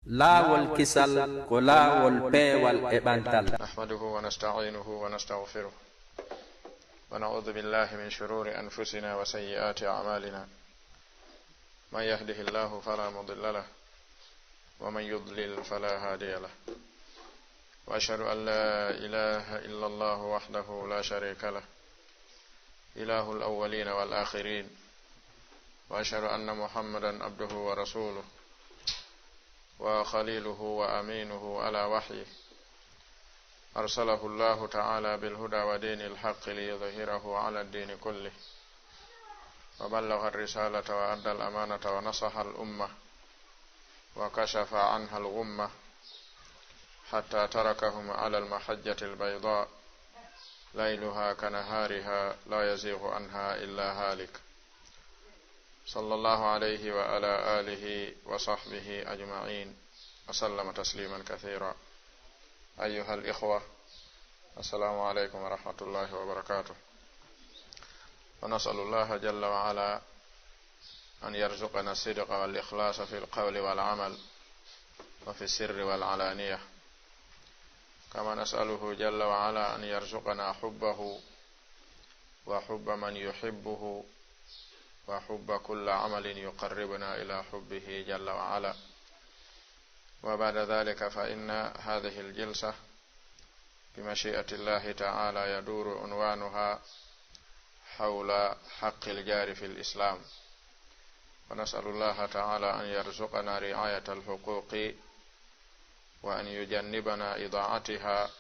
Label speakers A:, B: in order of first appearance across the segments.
A: laawol kisal ko laawol peewal e ɓantal.
B: nahmaduhu wa nasta'inuhu wa nastaghfiruh wa na'udhu billahi min shururi anfusina wa sayyiati a'malina man yahdihillahu fala mudilla lahu wa man yudlil fala hadiya lahu wa ashhadu an la ilaha illa Allah wahdahu la sharika lahu ilahul awwalin wal akhirin wa ashhadu anna Muhammadan abduhu wa rasuluhu وخليله وأمينه على وحيه أرسله الله تعالى بالهدى ودين الحق ليظهره على الدين كله وبلغ الرسالة وأدى الأمانة ونصح الأمة وكشف عنها الغمة حتى تركهم على المحجة البيضاء ليلها كنهارها لا يزيغ عنها إلا هالك صلى الله عليه وعلى آله وصحبه أجمعين وسلم تسليما كثيرا. أيها الإخوة، السلام عليكم ورحمة الله وبركاته. ونسأل الله جل وعلا أن يرزقنا الصدق والإخلاص في القول والعمل وفي السر والعلانية، كما نسأله جل وعلا أن يرزقنا حبه وحب من يحبه وحب كل عمل يقربنا إلى حبه جل وعلا. وبعد ذلك فإن هذه الجلسة بمشيئة الله تعالى يدور عنوانها حول حق الجار في الإسلام، ونسأل الله تعالى أن يرزقنا رعاية الحقوق وأن يجنبنا إضاعتها،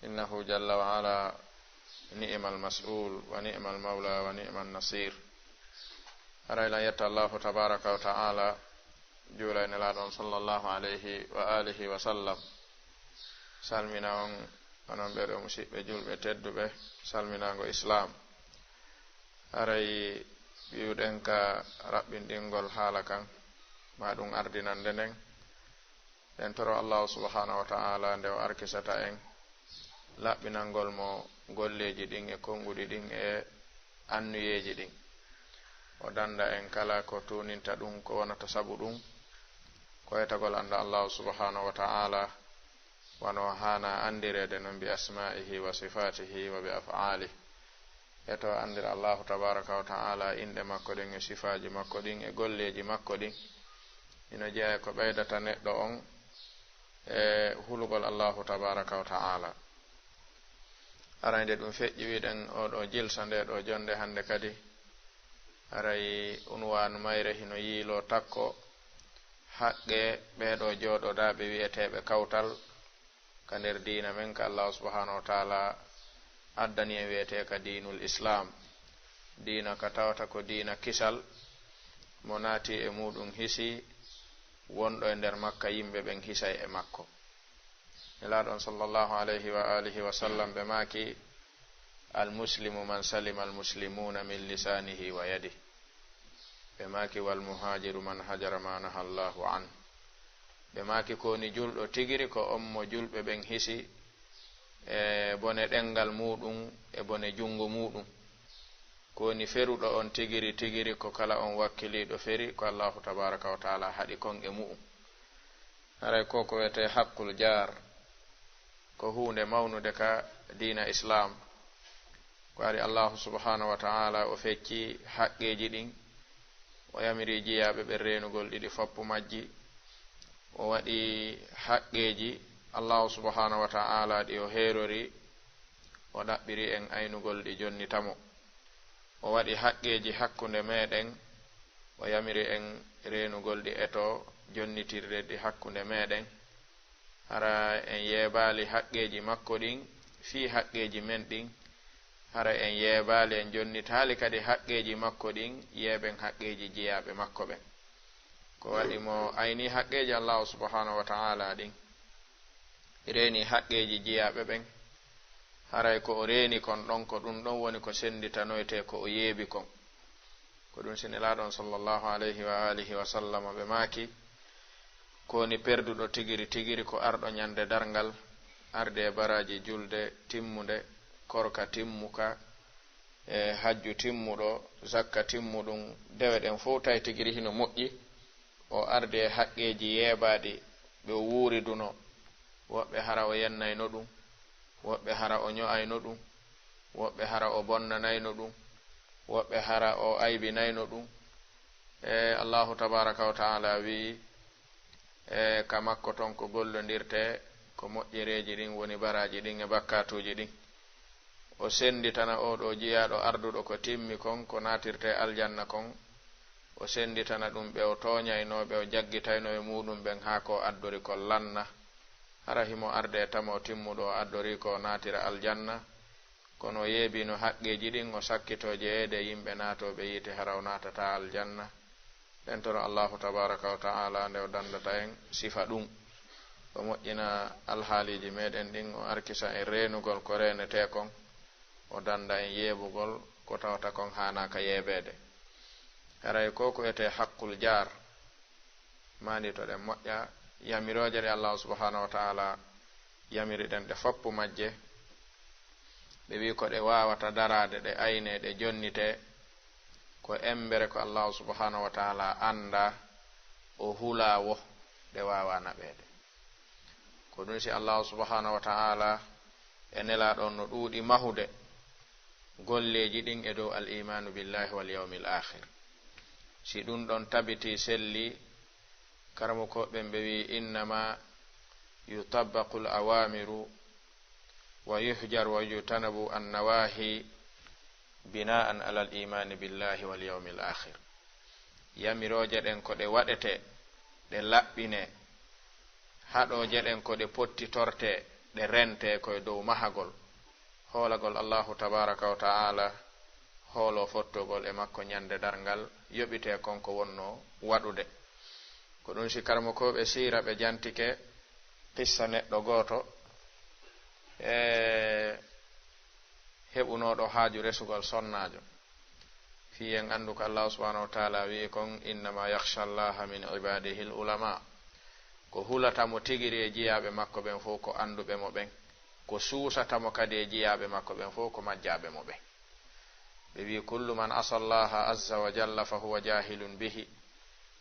B: إنه جل وعلا نعم المسؤول ونعم المولى ونعم النصير. أرأينا يت الله تبارك وتعالى جولين لادون صلى الله عليه وآله وسلم سالمنا onon ɓeɗo musidɓe julɓe tedduɓe salminago islam. aray wiwɗen ka raɓɓinɗingol haala kan ma ɗum ardinande nden en toro allahu subhanahu wa ta'ala nde o arkisata en laɓɓinangol mo golleji ɗin e konguɗi ɗin e annuyeji ɗin, o danda en kala ko tuninta ɗum ko wonata sabu ɗum ko etagol anda allahu subhanahu wa ta'ala wano hana andirede non bi asma'ihi wa sifatihi wa bi af'alihi, eto andira allahu tabaraka wa ta'ala inde makko ɗin e sifaji makko ɗin e golleji makko ɗin. ina jeeya ko ɓeydata neɗɗo on e hulugol allahu tabaraka wa ta'ala. arande ɗum feƴƴi wiɗen oɗo jilsa nde ɗo jonde hande kadi aray unwanu mayre hino yiilo takko haqqe ɓeɗo jooɗoɗaɓe wiyeteɓe kawtal ka nder diina men ka allahu subhanahu wa ta'ala addani en wiyete ka dinul islam, diina ka tawata ko diina kisal mo naati e muɗum hisi wonɗo e nder makka yimɓe ɓen hisay e makko. nelaɗon sallallahu alayhi wa alihi wa sallam ɓe maaki almuslimu man salima almuslimuna min lisanihi wa yadihi, ɓe maaki walmuhajiru man hajara ma naha allahu an, ɓe maaki koni julɗo tigiri ko on mo julɓe ɓen hisi e bone ɗengal muɗum e bone jungo muɗum, koni feruɗo on tigiri tigiri ko kala on wakkiliɗo feri ko allahu tabaraka wa ta'ala haɗi kon e mu'um. haray ko ko wiyete haqqul jar ko hunde mawnude ka diina islam, ko ari allahu subhanahu wa ta'ala o fecci haqqeji ɗin, o yamiri jiyaɓe ɓe renugol ɗiɗi foppu majji, o waɗi haqqeji allahu subhanahu wa ta'ala ɗi o herori o ɗaɓɓiri en aynugol ɗi jonnitamo, o waɗi haqqeji hakkunde meɗen o yamiri en renugol ɗi eto jonnitirde ɗi hakkunde meɗen. hara en yeebali haqqeji makko ɗin fi haqqeji men ɗin, hara en yeebali en jonnitali kadi haqqeji makko ɗin yeeɓen haqqeji jiyaɓe makko ɓen. ko waɗi mo ayni haqqeji allahu subhanahu wa ta'ala ɗin reeni haqqeji jiyaɓe ɓen, haray ko o reeni kon ɗon ko ɗum ɗon woni ko senditanoyte ko o yeebi kon. ko ɗum sinelaɗon sallallahu alayhi wa alihi wa sallam ɓe maaki koni perduɗo tigiri tigiri ko arɗo ñande dargal arde e baraji julde timmude, korka timmuka e hajju timmuɗo, zakka timmuɗum, dewe ɗen fof tawi tigiri hino moƴƴi o ardi e haqqeji yeebaɗi ɓe o wuuri duno, woɓɓe hara o yennayno ɗum, woɓɓe hara o ño'ayno ɗum, woɓɓe hara o bonnanayno ɗum, woɓɓe hara o aybinayno ɗum. Allahu tabaraka wa taala wi ka makko ton ko gollondirte ko moƴƴereji ɗin woni baraji ɗin e bakkatuji ɗin. O senditana oɗo jiyaɗo arduɗo ko timmi kon ko natirte aljanna kon, o senditana ɗum ɓe o toñaynoɓe o jaggitayno e muɗum ɓen ha ko addori ko lanna, hara himo arde e tama o timmuɗo o addori ko natira aljanna. Kono o yeebino haqqeji ɗin o sakkito jeeyede yimɓe naatoɓe yiite hara o natata aljanna. ɗen tono Allahu tabaraka wa taala nde o dandata en sifa ɗum, o moƴƴina alhaaliji meɗen ɗin, o arkisa en renugol ko renete kon, o danda en yeebugol ko tawata kon hanaka yeebede. haray ko ko ete haqqul jar mani to ɗen moƴƴa yamiroje ɗe Allah subhanahu wa taala yamiri ɗen ɗe foppu majje, ɓe wi ko ɗe wawata darade ɗe ayne ɗe jonnite ko embere ko Allah subhanahu wa taala anda o hulawo ɗe wawa naɓede. ko ɗum si Allah subhanahu wa taala e nela ɗon no ɗuuɗi mahude golleji ɗin e dow al imanu billahi wal yawmil akhir. si ɗum ɗon tabiti selli, karamo koɓen ɓe wi innama yutabbaqu l awamiru wa yuhjar wa yutanabu annawahi bina'an ala al imani billahi wal yawmil akhir. yamiroje ɗen ko ɗe waɗete ɗe laɓɓine, haɗoje ɗen ko ɗe pottitorte ɗe rente koye dow mahagol hoolagol Allahu tabaraka wa taala, hoolo fottogol e makko ñande darngal yoɓite konko wonno waɗude. ko ɗum si karmo koɓe siira ɓe jantike qissa neɗɗo gooto heɓunoɗo haaju resugol sonnajo. fiyen andu ko Allah subhanahu wa taala wi kon innama yakhsha allaha min ibadihi l ulama, ko hulatamo tigiri e jiyaɓe makko ɓen fof ko anduɓe mo ɓen, ko suusatamo kadi e jiyaɓe makko ɓen fof ko majjaɓe mo ɓen. ɓe wi kullu man asa allaha azza wa jalla fa huwa jahilun bihi,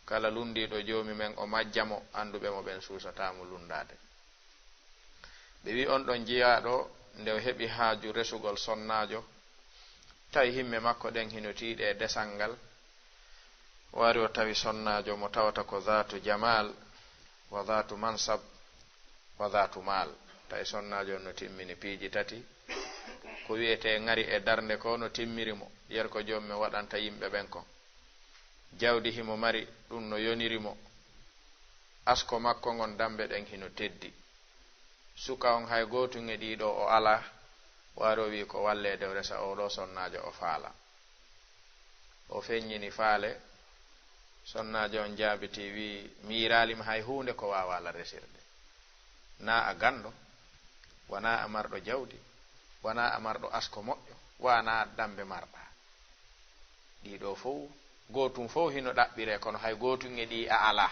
B: kala lundiɗo joomi men o majjamo, anduɓe mo ɓen suusatamo lundade. ɓe wi on ɗon jiyaɗo nde o heɓi haaju resugol sonnajo, tawi himme makko ɗen hinotiɗe e desal ngal, wari o tawi sonnajo mo tawata ko dhatu jamal wa dhatu mansab wa dhatu mal. tawi sonnajo no timmini piiji tati, ko wiyete ngari e darnde ko no timmirimo, yer ko jomme waɗanta yimɓe ɓen kon, jawdi himo mari ɗum no yonirimo, asko makko ngon dambe ɗen hino teddi, suka on hay gotum e ɗiɗo o ala, waro wi ko walle dew resa oɗo sonnajo o faala. o feññini faale, sonnajo on jaabiti wi miiralima hay hunde ko wawa la resirde, na a gando, wona a marɗo jawdi, wona a marɗo asko moƴƴo, wana dambe marɗa, ɗiɗo fof gotum fof hino ɗaɓɓire, kono hay gotum e ɗi a ala.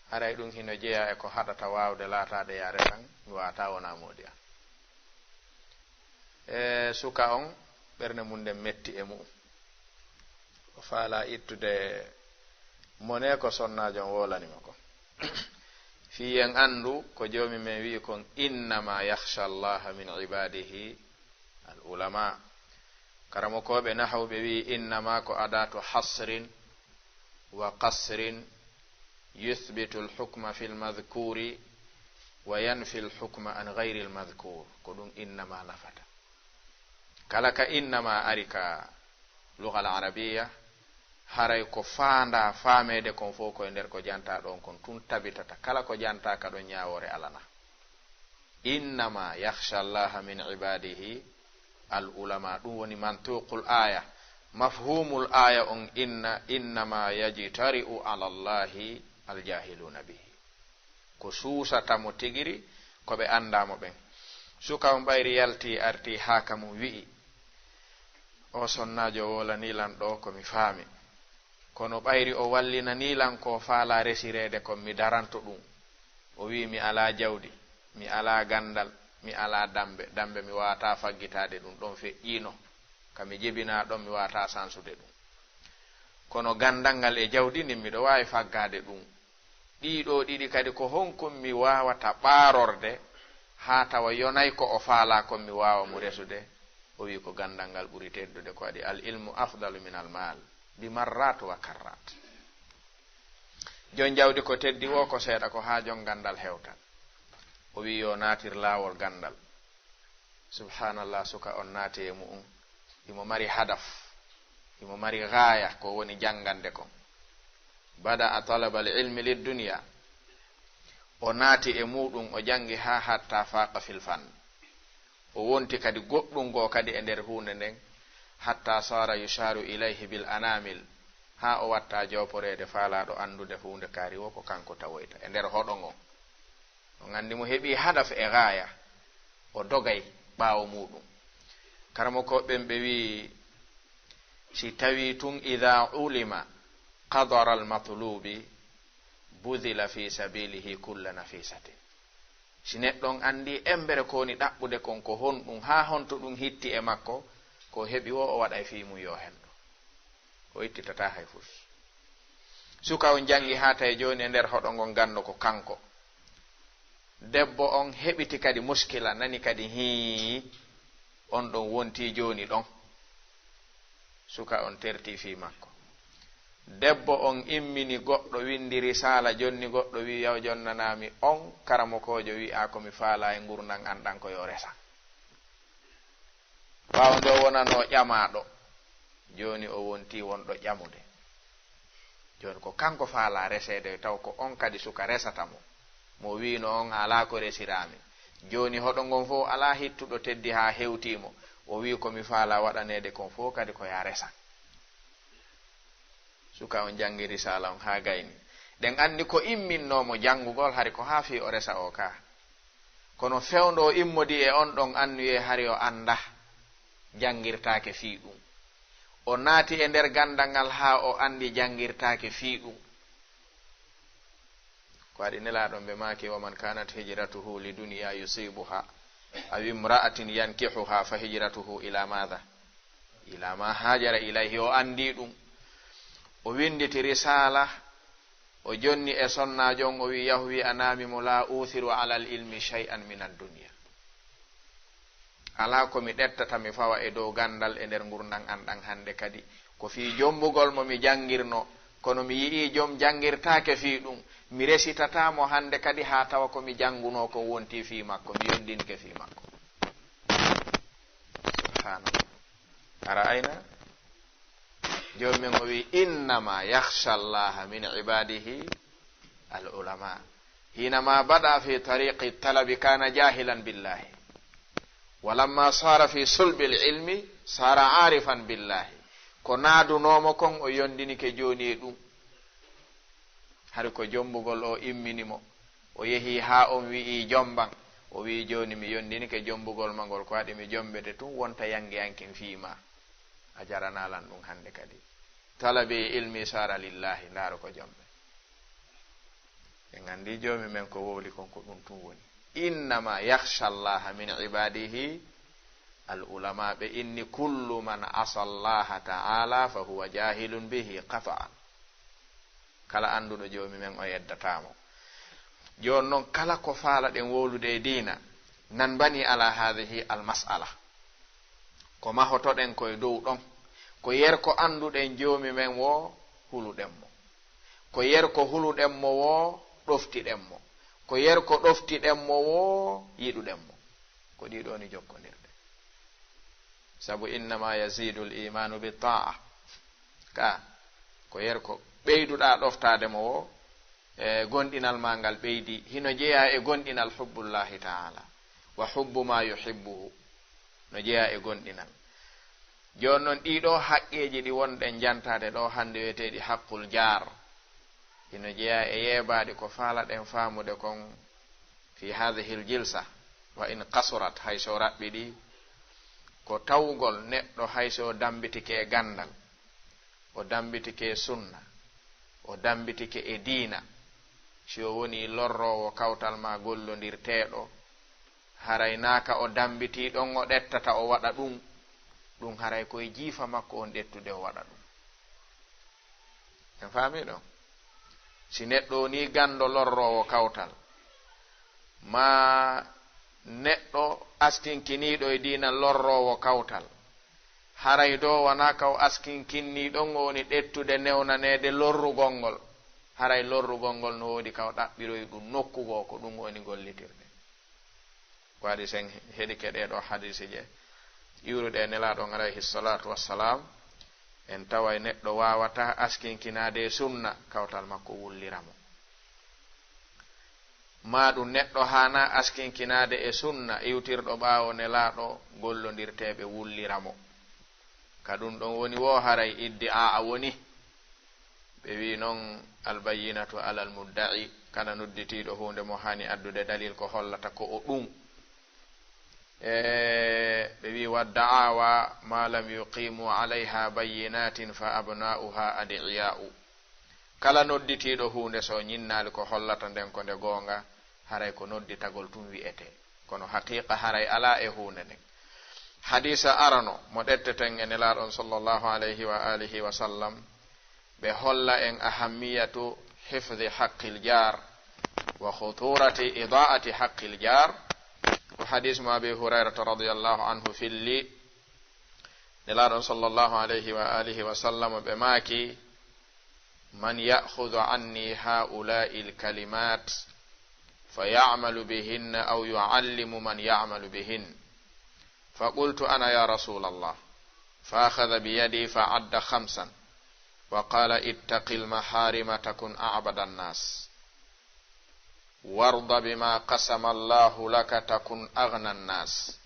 B: haray ɗum hino jeeya e ko haɗata wawde laatade yaare tan mi wata wona moodi an. suka on ɓernde mum nden metti e mum, o faala ittude mone ko sonnajo on wolanima ko. fiyen andu ko joomi men wi kon innama yakhsha allaha min ibadihi al ulama. karamo koɓe nahawɓe wi innama ko adatu hasrin wa qasrin yuthbitu l hukma fi l madhkuri wa yanfi l hukma an gayri l madhkur. ko ɗum innama nafata. kala ka innama ari ka lugha al arabiya, haray ko faanda faamede kon fof koye nder ko janta ɗon kon tun tabitata, kala ko janta ka ɗon ñawore alana. innama yakhsha allaha min ibadihi al ulama, ɗum woni mantuqul aya, mafhumul aya on innama yajtari'u ala allahi al jahiluna bihi, ko suusatamo tigiri koɓe andamo ɓen. suka on ɓayri yalti arti haka mum wi'i o sonnajo wola nilan ɗo komi faami, kono ɓayri o wallina nilan ko faala resirede kon mi daranto ɗum. o wi mi ala jawdi, mi ala gandal, mi ala dambe mi wata faggitade ɗum ɗon feƴƴino, kami jebina ɗon mi wata sansude ɗum. kono gandal ngal e jawdi ndin miɗo wawi faggade ɗum ɗiɗo ɗiɗi kadi ko honkum mi wawata ɓarorde ha tawa yonay ko o faala kon mi wawa mo resude. O wi ko gandal ngal ɓuri teddude ko waɗi al ilmu afdalu min al mal bi marrat wa karrat. jon jawdi ko teddi o ko seeɗa ko ha jon gandal hewtan. O wi yo natir lawol gandal. Subhanallah, suka on naati e mu'um imo mari hadaf, imo mari gaya ko woni jangande kon. Bada a talaba al ilmi lid dunya, o naati e muɗum o jangi ha hatta faqa fil fan. O wonti kadi goɗɗum go kadi e nder hunde nden hatta sara yusharu ilayhi bil anamil, ha o watta joporede faalaɗo andude hunde kaari wo ko kanko tawoyta e nder hoɗo ngon. O gandi mo heɓi hadaf e gaya, o dogay ɓaawo muɗum. Karamokoɓen ɓe wi si tawi tun ida ulima qadara al matlubi budila fi sabilihi kulla nafisati. Si neɗɗon andi embere ko woni ɗaɓɓude kon ko honɗum ha honto ɗum hitti e makko, ko heɓi o waɗa e fimum yo henɗo, o ittitata hay fus. Suka on jangi ha tawi joni e nder hoɗo ngon ganno ko kanko. Debbo on heɓiti kadi muskila, nani kadi hi on ɗon wonti joni ɗon. Suka on terti fi makko. Debbo on immini goɗɗo windi risala, jonni goɗɗo wi yaw jonnanami on karamokojo wi a komi faala e gurdam anɗan ko yo resa. Ɓawo nde o wonano ƴamaɗo, joni o wonti wonɗo ƴamude. Joni ko kanko faala resede taw ko on kadi suka resatamo. Mo wino on ala ko resirami. Joni hoɗo ngon fof ala hittuɗo teddi ha hewtimo. O wi komi faala waɗanede kon fof kadi ko ya resa. Suka on jangi risala on ha gayni. Den andi ko imminnomo jangugol hari ko ha fi o resa o ka. Kono fewndo immodi e on ɗon annuye hari o anda jangirtake fi ɗum. O naati e nder gandal ngal ha o andi jangirtake fi ɗum. Ko waɗi nelaɗon ɓe maki wa man kanat hijratuhu li dunya yusibuha aw imra'atin yankihuha fa hijratuhu ila madha, ila ma hajara ilayhi. O andi ɗum, o winditi risala, o jonni e sonnajon, o wi yahu wi anami mo la uthiru ala al ilmi shay'an min ad dunya. Ala ko mi ɗettata mi fawa e dow gandal e nder gurdam anɗan hande kadi ko fi jombugol mo mi jangirno, kono mi yii jom jangirtake fi ɗum, mi resitatamo hande kadi ha tawa ko mi janguno ko wonti fi makko, mi yondinke fi makko. Subhanallah. Ara ayna jomin o wi innama yakhsha allaha min ibadihi al ulama. Hinama bada fi tariqi talabi kana jahilan billahi, walamma sara fi sulbi al ilmi sara arifan billahi. Ko naadunomo kon o yondinike joni e ɗum. Hari ko jombugol o imminimo, o yehi ha on wi'i jomban, o wi joni mi yondinike jombugol mangol ko waɗi mi jombede tun wonta yangi yankin fiima. A jaranalan ɗum hande kadi. Talabi ilmi sara lillahi, ndaro ko jombe. En andi jomi men ko wowli kon ko ɗum tun woni. Innama yakhsha allaha min ibadihi al ulama. Ɓe inni kullu man asa allaha ta'ala fa huwa jahilun bihi qata'an. Kala anduɗo jomi men o yeddatamo. Jon non kala ko faala ɗen wowlude e diina nan bani ala hadhihi al mas'ala. Ko mahotoɗen koye dow ɗon, ko yer ko anduɗen jomi men wo huluɗenmo, ko yer ko huluɗenmo wo ɗoftiɗenmo, ko yer ko ɗoftiɗenmo wo yiɗuɗenmo. Ko ɗiɗo ni jokkodirde. Sabu innama yazidul imanu bi ta'a. Ka ko yer ko ɓeyduɗa ɗoftademo wo e gonɗinal ma ngal ɓeydi, hino jeeya e gonɗinal hubbullahi ta'ala wa hubbu ma yuhibbuhu, no jeeya e gonɗinal. Joni noon ɗiɗo haqqeji ɗi wonɗen jantade ɗo hande weteɗi haqqul jar, hino jeeya e yeebaɗi ko faalaɗen famude kon fi hadhihi l jilsa wa in qasurat, hayso raɓɓiɗi. Ko tawgol neɗɗo hayso dambitike e gandal, o dambitike e sunna, o dambitike e diina, si o woni lorrowo kawtal ma gollodirteɗo, haray naka o dambiti ɗon o ɗettata o waɗa ɗum, ɗum haray koye jiifa makko on ɗettude o waɗa ɗum. En faami ɗon? si neɗɗo ni gando lorrowo kawtal ma neɗɗo askinkiniɗo e dina lorrowo kawtal haray do wana kaw askinkinniɗon o woni ɗettude newnanede lorrugol ngol haray lorrugol ngol no wodi kaw ɗaɓɓiroy ɗum nokkugo ko ɗum woni gollitirde ko waɗi sen heɗi keɗeɗo hadisi je iwruɗe nelaɗon alayhi salatu wassalam en taway neɗɗo wawata askinkinade sunna kawtal makko wulliramo maɗum neɗɗo hana askinkinade e sunna iwtirɗo ɓawo nelaɗo gollodirteɓe wulliramo ka ɗum ɗon woni wo haray iddi a woni ɓe wi noon albayinatu alal mudda'i kala nodditiɗo hunde mo hani addude dalil ko hollata ko o ɗum ɓe wi wadda'awa ma lam yuqimu alayha bayinatin fa abna'uha adiya'u kala nodditiɗo hunde so ñinnali ko hollata nden ko nde gonga haray ko nodditagol tum wi'ete kono haqiqa haray ala e hunde nden hadisa arano mo ɗetteten e nelaɗon sallallahu alayhi wa alihi wa sallam ɓe holla en ahammiyatu hifdhi haqqil jar wa khuturati ida'ati haqqil jar ko hadis mo abi hurairata radiyallahu anhu filli nelaɗon sallallahu alayhi wa alihi wa sallam ɓe maaki man ya'khudhu anni ha'ula'i al-kalimat fayamalu bihinna aw yu'allimu man ya'malu bihin فقلت أنا يا رسول الله فأخذ بيدي فعد 5 وقال اتق المحارم تكن أعبد الناس وارض بما قسم الله لك تكن أغنى الناس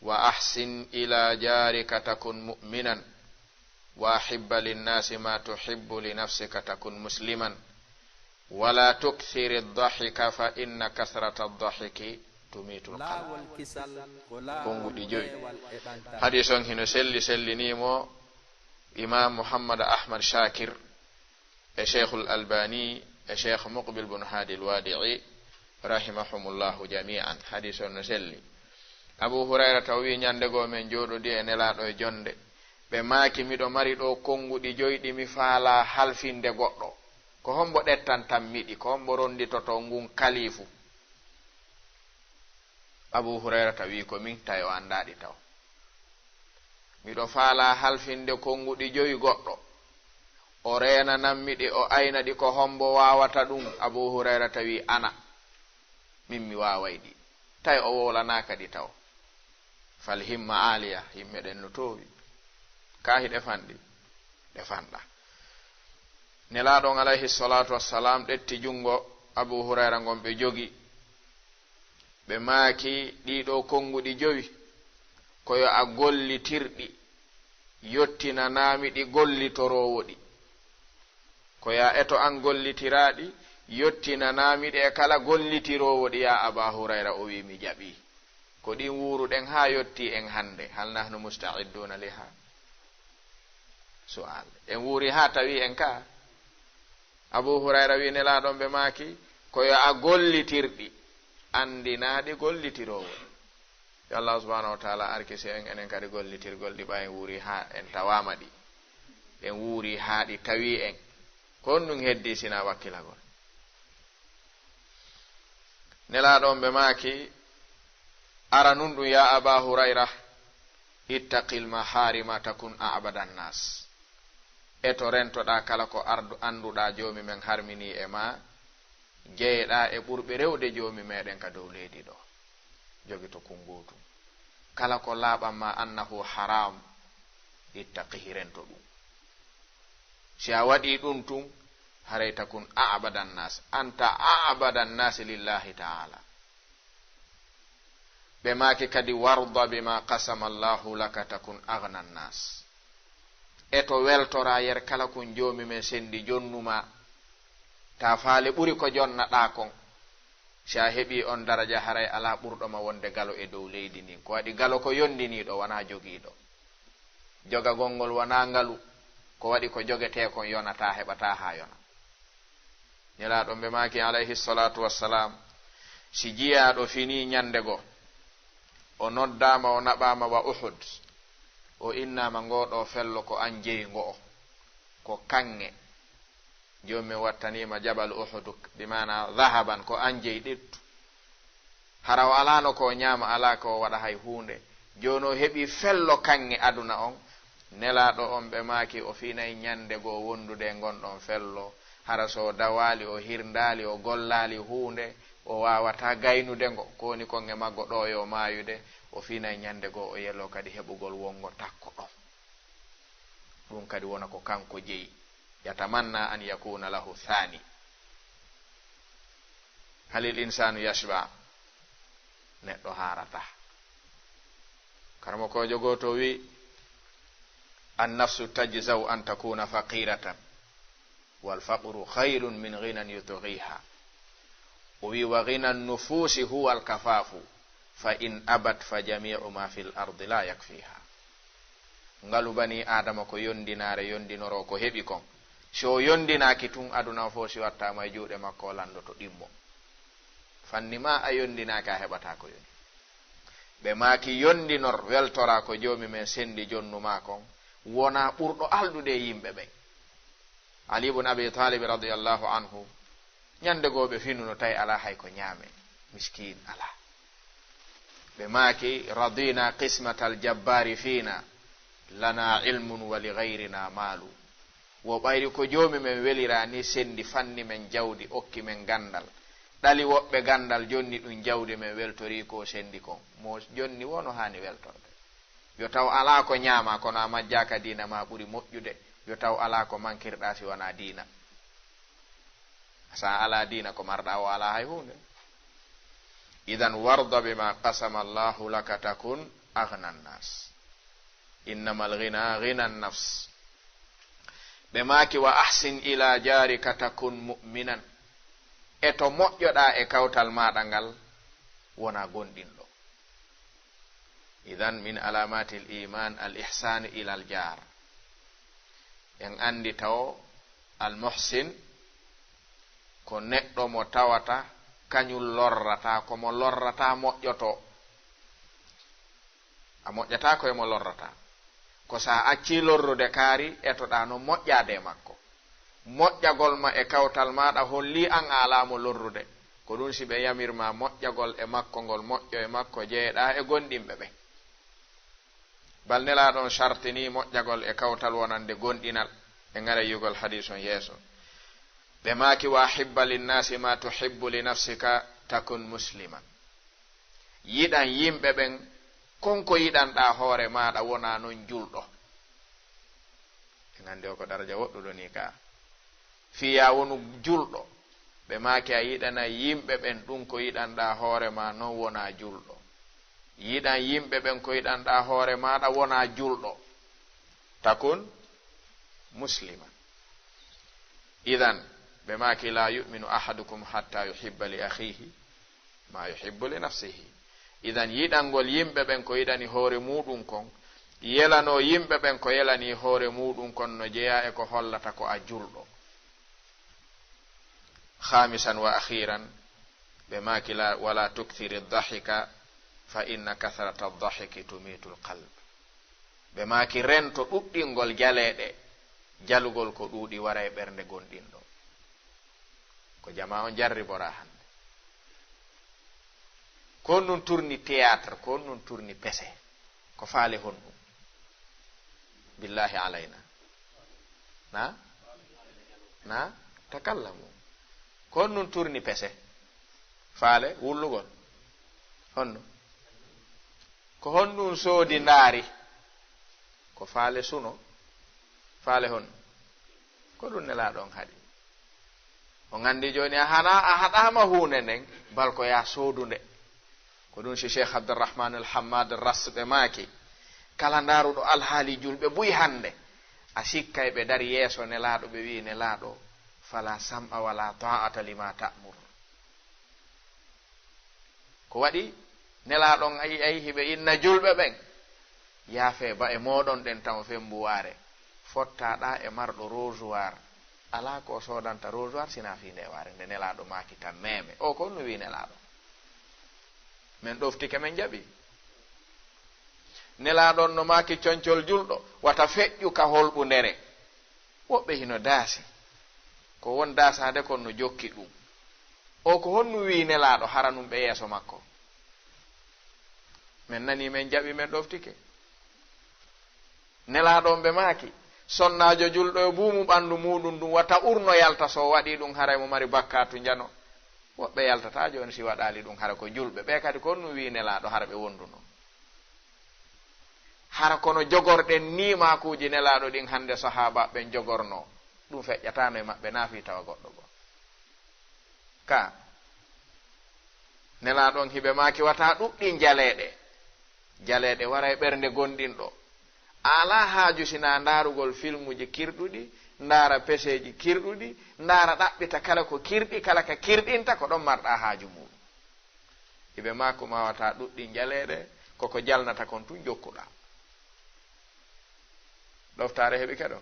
B: وأحسن إلى جارك تكن مؤمنا وأحب للناس ما تحب لنفسك تكن مسلما ولا تكثر الضحك فإن كثرة الضحك tumitul qalb konguɗi joyi hadis on hino sellinimo imam muhammad ahmad shakir e cheikhul albani e cheikh muqbil bun hadi alwadi'i rahimahumullahu jami'an hadis on no selli abu hurayra taw wi ñandego men joɗodi e nelaɗo e jonde ɓe maaki miɗo mari ɗo konguɗi joyɗi mi faala halfinde goɗɗo ko hombo ɗettan tammiɗi ko hombo ronditoto ngun kalifu abu hurairata wi ko min tawi o andaɗi taw miɗo faala halfinde konguɗi joyi goɗɗo o renanammiɗi o aynaɗi ko hombo wawata ɗum abu hurairata wi ana min mi wawayɗi tawi o wolanaka ɗi taw fal himma aliya yimɓe ɗen no towi kahi ɗefanɗi ɗefanɗa nelaɗon alayhi salatu wassalam ɗetti jungo abu hurayra gon ɓe jogi ɓe maaki ɗiɗo konguɗi joyi koyo a gollitirɗi yottinanami ɗi gollitorowoɗi koyo a eto an gollitiraɗi yottinanami ɗi e kala gollitirowoɗi ya aba hurayra o wi mi jaɓi ko ɗin wuruɗen ha yotti en hande hal nahnu musta'idduna liha su'al en wuri ha tawi en ka abu hurayra wi nelaɗon ɓe maaki koyo a gollitirɗi andinaɗi gollitirowo yo allah subhanahu wa taala arkisi en enen kadi gollitirgol ɗi ɓa en wuuri ha en tawama ɗi en wuuri ha ɗi tawi en kon ɗum heddi sina wakkilagol nelaɗon ɓe maaki ara nun ɗum ya aba hurayra ittaqil maharima takun a'bada nnas eto rentoɗa kala ko anduɗa jomi men harmini e ma jeeɗa e ɓurɓe rewde jomi meɗen ka dow leydi ɗo jogi to kungutu kala ko laaɓanma annahu haram ittaqihi rento ɗum si a waɗi ɗum tum haray takun a'bada nnas anta a'bada nnas lillahi ta'ala ɓe maaki kadi warda bima qasama allahu laka takun aghna nnas eto weltora yer kala kun jomi men sendi jonnuma ta faale ɓuri ko jonnaɗa kon si a heɓi on daraja haray ala ɓurɗoma wonde galo e dow leydi ndin ko waɗi galo ko yondiniɗo wona jogiiɗo jogagol ngol wona ngalu ko waɗi ko jogete kon yonata heɓata ha yona nelaɗon ɓe maki alayhi salatu wassalam si jiyaɗo fini ñandego o noddama o naɓama wa uhud o innama ngoɗo fello ko an jeyi ngo'o ko kange jommi wattanima jabal uhud bimana dhahaban ko anje ɗettu hara o alano ko ñaama ala ko waɗa hay hunde jono heɓi fello kanŋe aduna on nelaɗo on ɓe maaki o finay ñande goo wondude gonɗon fello hara so dawali o hirdali o gollali hunde o wawata gaynude ngo kowoni konge maggo ɗo yo mayude o finay ñande goo o yelo kadi heɓugol wongo takko ɗon ɗum kadi wona ko kanko jeyi yatamanna an yakuna lahu thani halil insanu yashba neɗɗo harata karmo kojo goto wi annafsu tajzau an takuna faqiratan walfaqru khayrun min ghinan yutghiha o wi wa ghina nufusi huwa alkafafu fa in abat fa jami'u ma fil ardi la yakfiha ngalu bani adama ko yondinare yondinoro ko heɓi kon so yondinaki tun aduna fo si wattama e juuɗe makko landoto ɗimmo fanni ma a yondinaki a heɓata ko yondi ɓe maaki yondinor weltora ko joomi men sendi jonnuma kon wona ɓurɗo alɗude yimɓe ɓen ali ibn abi talib radiyallahu anhu ñande goo ɓe finuno tawi ala hay ko ñaame miskin ala ɓe maaki radina qismata aljabbari fina lana ilmun wa li gayrina maalu wo ɓayri ko joomi men welira ni sendi fanni men jawdi okki men gandal ɗali woɓɓe gandal jonni ɗum jawdi men weltori ko sendi kon mo jonni wono hani weltorde yo taw ala ko ñaama kono a majjaka dina ma ɓuri moƴƴude yo taw ala ko mankirɗa si wona dina sa ala dina ko marɗa o ala hay hunde idan warda bima qasama allahu laka takun aghna nnas innama alghina ghina nnafs ɓe maaki wa ahsin ila jarika takun mu'minan e to moƴƴoɗa e kawtal maɗa ngal wona gonɗinɗo idan min alamati l iman al ihsanu ila al jar en andi taw al muhsin ko neɗɗo mo tawata kañum lorrata komo lorrata moƴƴoto a moƴƴata koye mo lorrata ko sa acci lorrude kaari etoɗa no moƴƴade makko moƴƴagol ma e kawtal maɗa holli an alamo lorrude ko ɗum si ɓe yamirma moƴƴagol e makko ngol moƴƴo e makko jeeɗa e gonɗinɓe ɓe bal nelaɗon sartini moƴƴagol e kawtal wonande gonɗinal e ngara yugol hadis on yeeso ɓe maaki wa hibba linnasi ma tuhibbu li nafsika takun musliman yiɗan yimɓe ɓen konko yiɗanɗa hoore maɗa wona noon julɗo en andi o ko daraja woɗɗuɗo ni ka fiya wonu julɗo ɓe maaki a yiɗana yimɓe ɓen ɗum ko yiɗanɗa hoore ma noon wona julɗo yiɗan yimɓe ɓen ko yiɗanɗa hoore maɗa wona julɗo takun musliman idan ɓe maaki la yuminu ahadukum hatta yuhibba li akhihi ma yuhibbu li nafsihi idan yiɗangol yimɓe ɓen ko yiɗani hoore muɗum kon yelano yimɓe ɓen ko yelani hoore muɗum kon no jeeya e ko hollata ko a julɗo khamisan wa akhiran ɓe maaki wala tukthiri dhahika fa inna kathrata dhahiki tumitu lqalb ɓe maaki rento ɗuɗɗingol jaleɗe jalugol ko ɗuuɗi wara e ɓernde gonɗinɗo ko jama on jarribora hande ko nun turni théâtre ko nun turni pese ko faale honɗum billahi alayna na takallamu ko nun turni pese faale wullugol honno ko honnun soodi ndaari ko faale suno faale honno ko ɗum nelaɗon haɗi o gandi joni a haɗama hunde nden bal ko ya soodunde ko ɗum si cheikh abdourahman alhammad rasɓe maaki kala ndaruɗo alhaali julɓe buy hande a sikkay ɓe dari yeeso nelaɗo ɓe wi nelaɗo fala sam'a wala ta'ata lima ta'mur ko waɗi nelaɗon ayi hiɓe inna julɓe ɓen yaafe ba e moɗon ɗen taw fembuware fottaɗa e marɗo rosoir ala ko sodanta rosoir sina fi ndeware nde nelaɗo maaki tan meme o ko no wi nelaɗo min ɗoftike men jaɓi nelaɗon no maaki concol julɗo wata feƴƴu ka holɓu ndere woɓɓe hino daasi ko won dasade kon no jokki ɗum o ko honnu wi nelaɗo hara num ɓe yeeso makko min nani min jaɓi min ɗoftike nelaɗo ɓe maaki sonnajo julɗo e buumu ɓandu muɗum ɗum wata urno yalta so waɗi ɗum haray mo mari bakkatu jano woɓɓe yaltata joni si waɗali ɗum hara ko julɓe ɓe kadi ko honnu wi nelaɗo hara ɓe wonduno hara kono jogorɗen ni makuji nelaɗo ɗin hande sahaba ɓen jogorno ɗum feƴƴatano e maɓɓe naafi tawa goɗɗo go ka nelaɗon hiɓe maki wata ɗuɗɗin jaleɗe wara e ɓernde gonɗin ɗo ala haaju sina ndarugol filmuji kirɗuɗi ndara peseji kirɗuɗi ndara ɗaɓɓita kala ko kirɗi kala ka kirɗinta ko ɗon marɗa haaju muɗum hiɓe mako mawata ɗuɗɗin jaleɗe koko jalnata kon tun jokkuɗa ɗoftare heɓi keɗo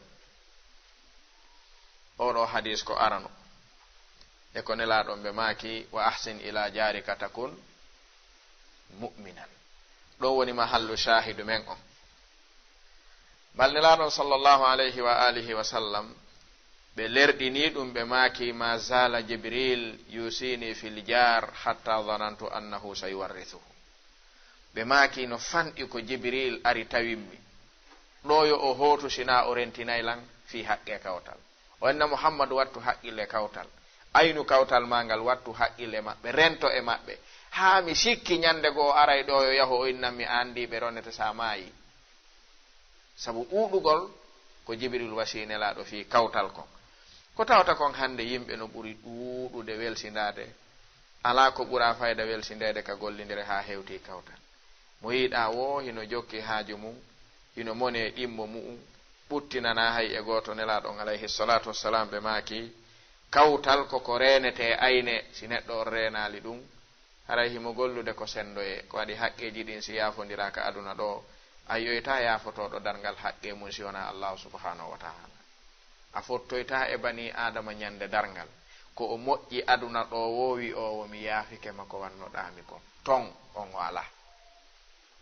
B: oɗo hadis ko arano e ko nelaɗon ɓe maaki wa ahsin ila jarika takun mu'minan ɗo woni mahallu shahidu men on bal nelaɗon sallllahu alayhi wa alihi wa sallam ɓe lerɗini ɗum ɓe maaki ma zala jibril yusini fil jar hatta dhanantu annahu sayuwarrithuhu ɓe maaki no fanɗi ko jibril ari tawimmi ɗoyo o hotu sina o rentinaylan fi haqqe kawtal o enna muhammadu wattu haqqille kawtal aynu kawtal ma ngal wattu haqqille maɓɓe rento e maɓɓe haa mi sikki ñande goo aray ɗo yo yaho o innanmi andi ɓe ronete sa maayi sabu ɗuɗugol ko jibril wasinelaɗo fi kawtal kon ko tawta kon hande yimɓe no ɓuri ɗuɗude welsindade ala ko ɓura fayda welsindede ka gollidire ha hewti kawtal mo yiɗa wo hino jokki haaju mum hino mone ɗimmo mu'um ɓuttinana hay e goto nelaɗon alayhi salatu wassalam ɓe maaki kawtal koko renete ayne si neɗɗo on renali ɗum haray himo gollude ko sendoye ko waɗi haqqeji ɗin si yafodiraka aduna ɗo a yoyta yafotoɗo dargal haqqe mum si wona allahu subhanahu wa taala a fottoyta e bani adama ñande dargal ko o moƴƴi aduna ɗo wowi o womi yaafike mako wannoɗami kon ton on wala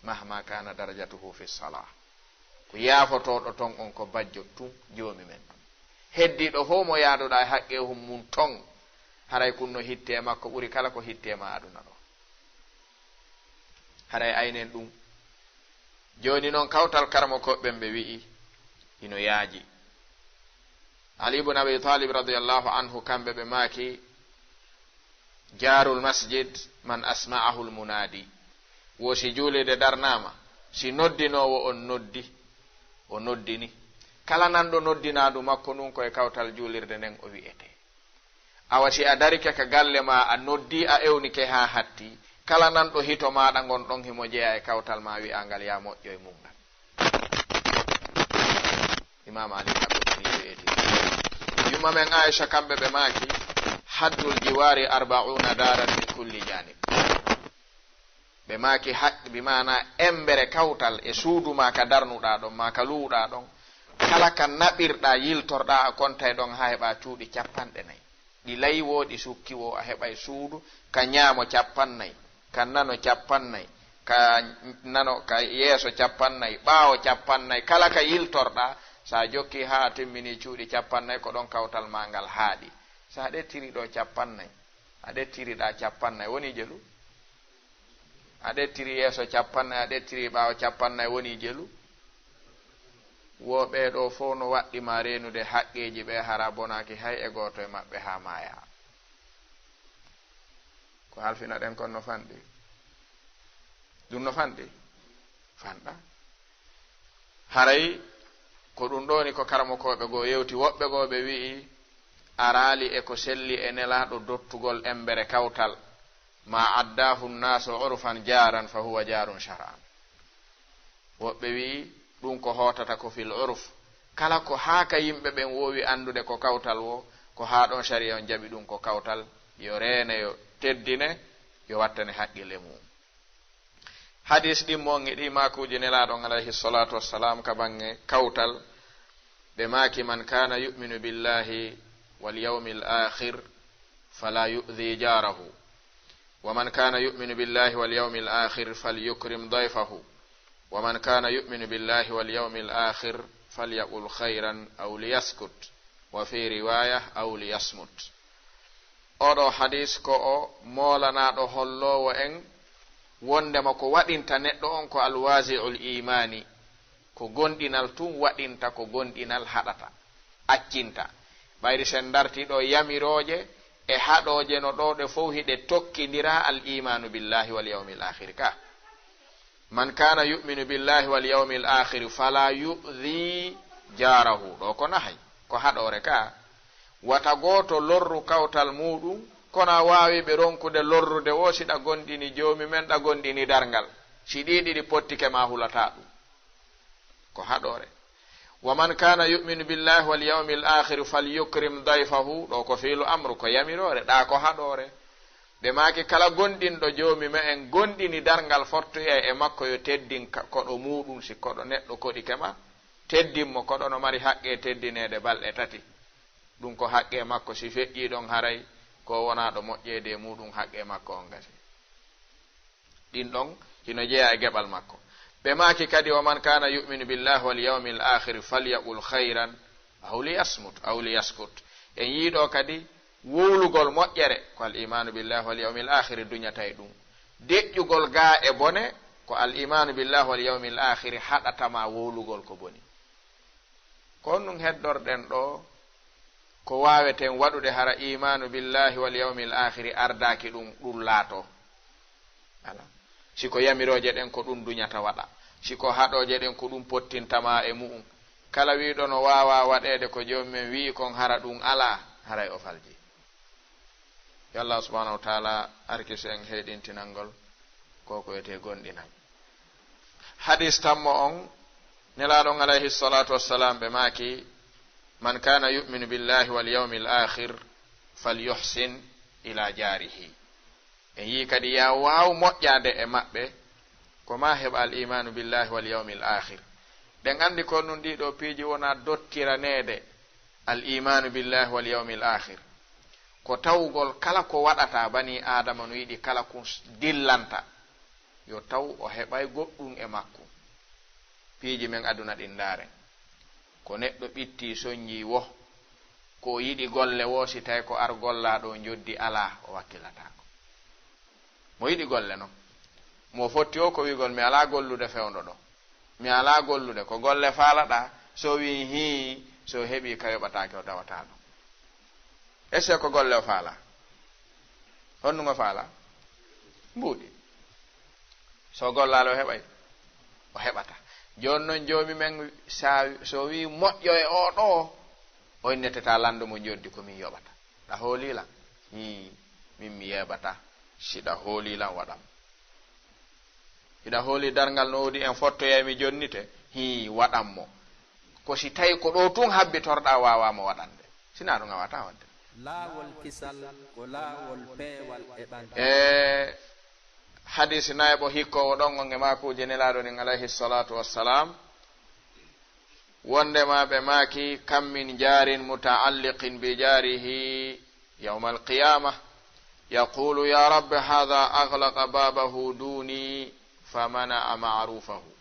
B: mahma kana darajatuhu fi salah ko yaafotoɗo ton on ko bajjo tun joomi men heddiɗo fo mo yaaduɗa e haqqe hum mum ton haray kunno hitte makko ɓuri kala ko hittema aduna ɗo haray aynen ɗum joni noon kawtal karmo koɓɓen ɓe wi'i hino yaaji ali ibn abi talib radiallahu anhu kamɓe ɓe maaki jarul masjid man asma'ahu lmunadi wo si juulide darnama si noddinowo on noddi o noddini kala nanɗo noddinaɗu makko nun koye kawtal juulirde nden o wi'ete awa si a darike ka galle ma a noddi a ewnike ha hatti kala nanɗo hito maɗa gonɗon himo jeeya e kawtal ma wi'angal ya moƴƴo e mum ngal imam ali kamɓe ni weeti yumma men aicha kamɓe ɓe maaki haddul jiwari 40 daran min kulli janib ɓe maaki haqqi bi mana embere kawtal e suudu ma ka darnuɗa ɗon ma ka luuɗa ɗon kala ka naɓirɗa yiltorɗa a konta ɗon ha heɓa cuuɗi 40 ɗi layi wo ɗi sukki wo a heɓa suudu ka ñaamo 40 ka nano 40 ka nano ka yeeso 40 ɓaawo 40 kala ka yiltorɗa sa jokki ha timmini cuuɗi 40 ko ɗon kawtal ma ngal haaɗi sa ɗettiri ɗo 40 a ɗettiriɗa 40 woni jelu a ɗettiri yeeso 40 a ɗettiri ɓaawo 40 woni jelu wo ɓeeɗo fof no waɗɗima renude haqqeji ɓe hara bonaki hay e goto e maɓɓe ha maya ko halfina ɗen kon no fanɗi ɗum no fanɗi fanɗa haray ko ɗum ɗoni ko karmokoɓe goo yewti woɓɓe goo ɓe wi'i arali e ko selli e nelaɗo dottugol embere kawtal ma addahu nnasu urfan jaran fa huwa jarun shar'an woɓɓe wi'i ɗum ko hotata ko fil urf kala ko haaka yimɓe ɓen wowi andude ko kawtal wo ko ha ɗon sharia on jaɓi ɗum ko kawtal yo reene yo teddine yo wattane haqqille mum hadis ɗin mongi ɗi makuji nelaɗon alayhi salatu wassalam ka bange kawtal ɓe maki man kana yu'minu billahi wal yawmil akhir fala yu'dhi jarahu wa man kana yu'minu billahi wal yawmil akhir falyukrim dayfahu wa man kana yu'minu billahi wal yawmil akhir falyaqul khayran aw liyaskut wa fi riwaya aw liyasmut. oɗo hadis ko o molanaɗo hollowo en wondema ko waɗinta neɗɗo on ko alwasi'ul imani, ko gonɗinal tun waɗinta, ko gonɗinal haɗata accinta. ɓayri sen dartiɗo yamiroje e haɗoje no ɗo ɗe fof hiɗe tokkidira al imanu billahi wal yawmil akhir ka. man kana yu'minu billahi wal yawmil akhir fala yu'dhi jarahu, ɗo ko nahay ko haɗore ka. wata goto lorru kawtal muɗum kono wawi ɓe ronkude lorrude wo siɗa gonɗini jomi men ɗa gonɗini dargal, si ɗiɗiɗi pottike ma hulata ɗum, ko haɗore. wa man kana yu'minu billahi wal yawmil akhir falyukrim dayfahu, ɗo ko fiilu amru, ko yamirore, ɗa ko haɗore. ɓe maki kala gonɗinɗo jomi me en gonɗini dargal fortoye e makko yo teddin koɗo muɗum. si koɗo neɗɗo koɗike ma teddinmo, koɗo no mari haqqe teddinede balɗe tati, ɗum ko haqqe makko. si feƴƴi ɗon haray ko wonaɗo moƴƴede e muɗum haqqe makko on gasi. ɗin ɗon hino jeeya e geɓal makko. ɓe maki kadi wa man kana yu'minu billahi wal yawmil akhir falyaqul khayran aw liyasmut aw liyaskut. en yiiɗo kadi wowlugol moƴƴere ko al imanu billahi wal yawmil akhir duñatay ɗum. deƴƴugol ga e bone ko al imanu billahi wal yawmil akhir haɗatama wowlugol ko boni. kon ɗum heddorɗen ɗo ko waweten waɗude hara imanu billahi wal yawmil akhir ardaki ɗum laato. ala siko yamiroje ɗen ko ɗum duñata waɗa, siko haɗoje ɗen ko ɗum pottintama e mu'um. kala wiɗo no wawa waɗede ko jomumen wi kon hara ɗum ala, haray o falji. yo Allah subhanahu wa ta'ala arkisu en heɗintinalngol koko wiyete gonɗinal. hadis tammo on nelaɗon alayhi salatu wassalam ɓe maki man kana yu'minu billahi wal yawmil akhir falyuhsin ila jarihi. en yi kadi ya waw moƴƴade e maɓɓe ko ma heɓa al imanu billahi wal yawmil akhir. ɗen andi ko nun ɗiɗo piiji wona dottiranede al imanu billahi wal yawmil akhir, ko tawgol kala ko waɗata bani adama no yiɗi kala ko dillanta yo taw o heɓay goɗɗum e makko. piiji men aduna ɗin daren ko neɗɗo ɓitti soññi wo ko yiɗi golle wo, si tawi ko ar gollaɗo joddi ala o wakkilatako. mo yiɗi golle noon mo fotti o ko wigol mi ala gollude fewndo ɗo, mi ala gollude, ko golle faalaɗa. so wi hi so heɓi ka yoɓatake o dawata ɗo. est ce que ko golle o faala? honnugo faala mbuuɗi. so gollale o heɓay o heɓata. joni noon joomi men so wi moƴƴo e o ɗo o inneteta lando mo joddi komin yoɓata. ɗa hoolilan min mi yeɓata. siɗa hoolilan waɗam, hiɗa hooli dargal no wodi en fottoyami jonnite waɗanmo. ko si tawi ko ɗo tun habbitorɗa wawamo waɗande, sina ɗum a wata wadde.
A: laawol kisal ko laawol peewal e ɓanta.
B: hadisi nayɓo hikkowo ɗon on e makuje nelaɗo nin alayhi salatu wassalam wondema ɓe maki kam min jarin mutaalliqin bi jarihi yawma alqiyama yaqulu ya rabbi hadha aghlaqa babahu duni famana'a ma'rufahu.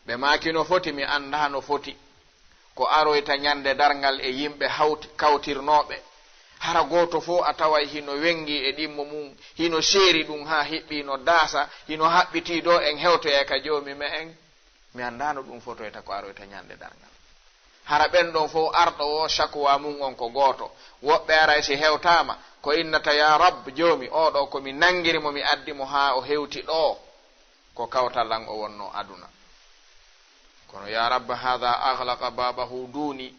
B: ɓe maki no foti mi anda no foti ko aroyta ñande dargal e yimɓe kawtirnoɓe. hara goto fo a taway hino wengi e ɗimmo mum, hino seeri ɗum ha hiɓɓi no daasa, hino haɓɓiti ɗo en hewtoye ka jomi me en. mi andano ɗum fotoyta ko aroyta ñande dargal. hara ɓen ɗon fo arɗo o shakwa mum on ko goto. woɓɓe aray si hewtama ko innata ya rab jomi oɗo komi nangirimo mi addimo ha o hewti ɗo ko kawtalan o wonno aduna. kono ya rabba hadha aghlaqa babahu duni,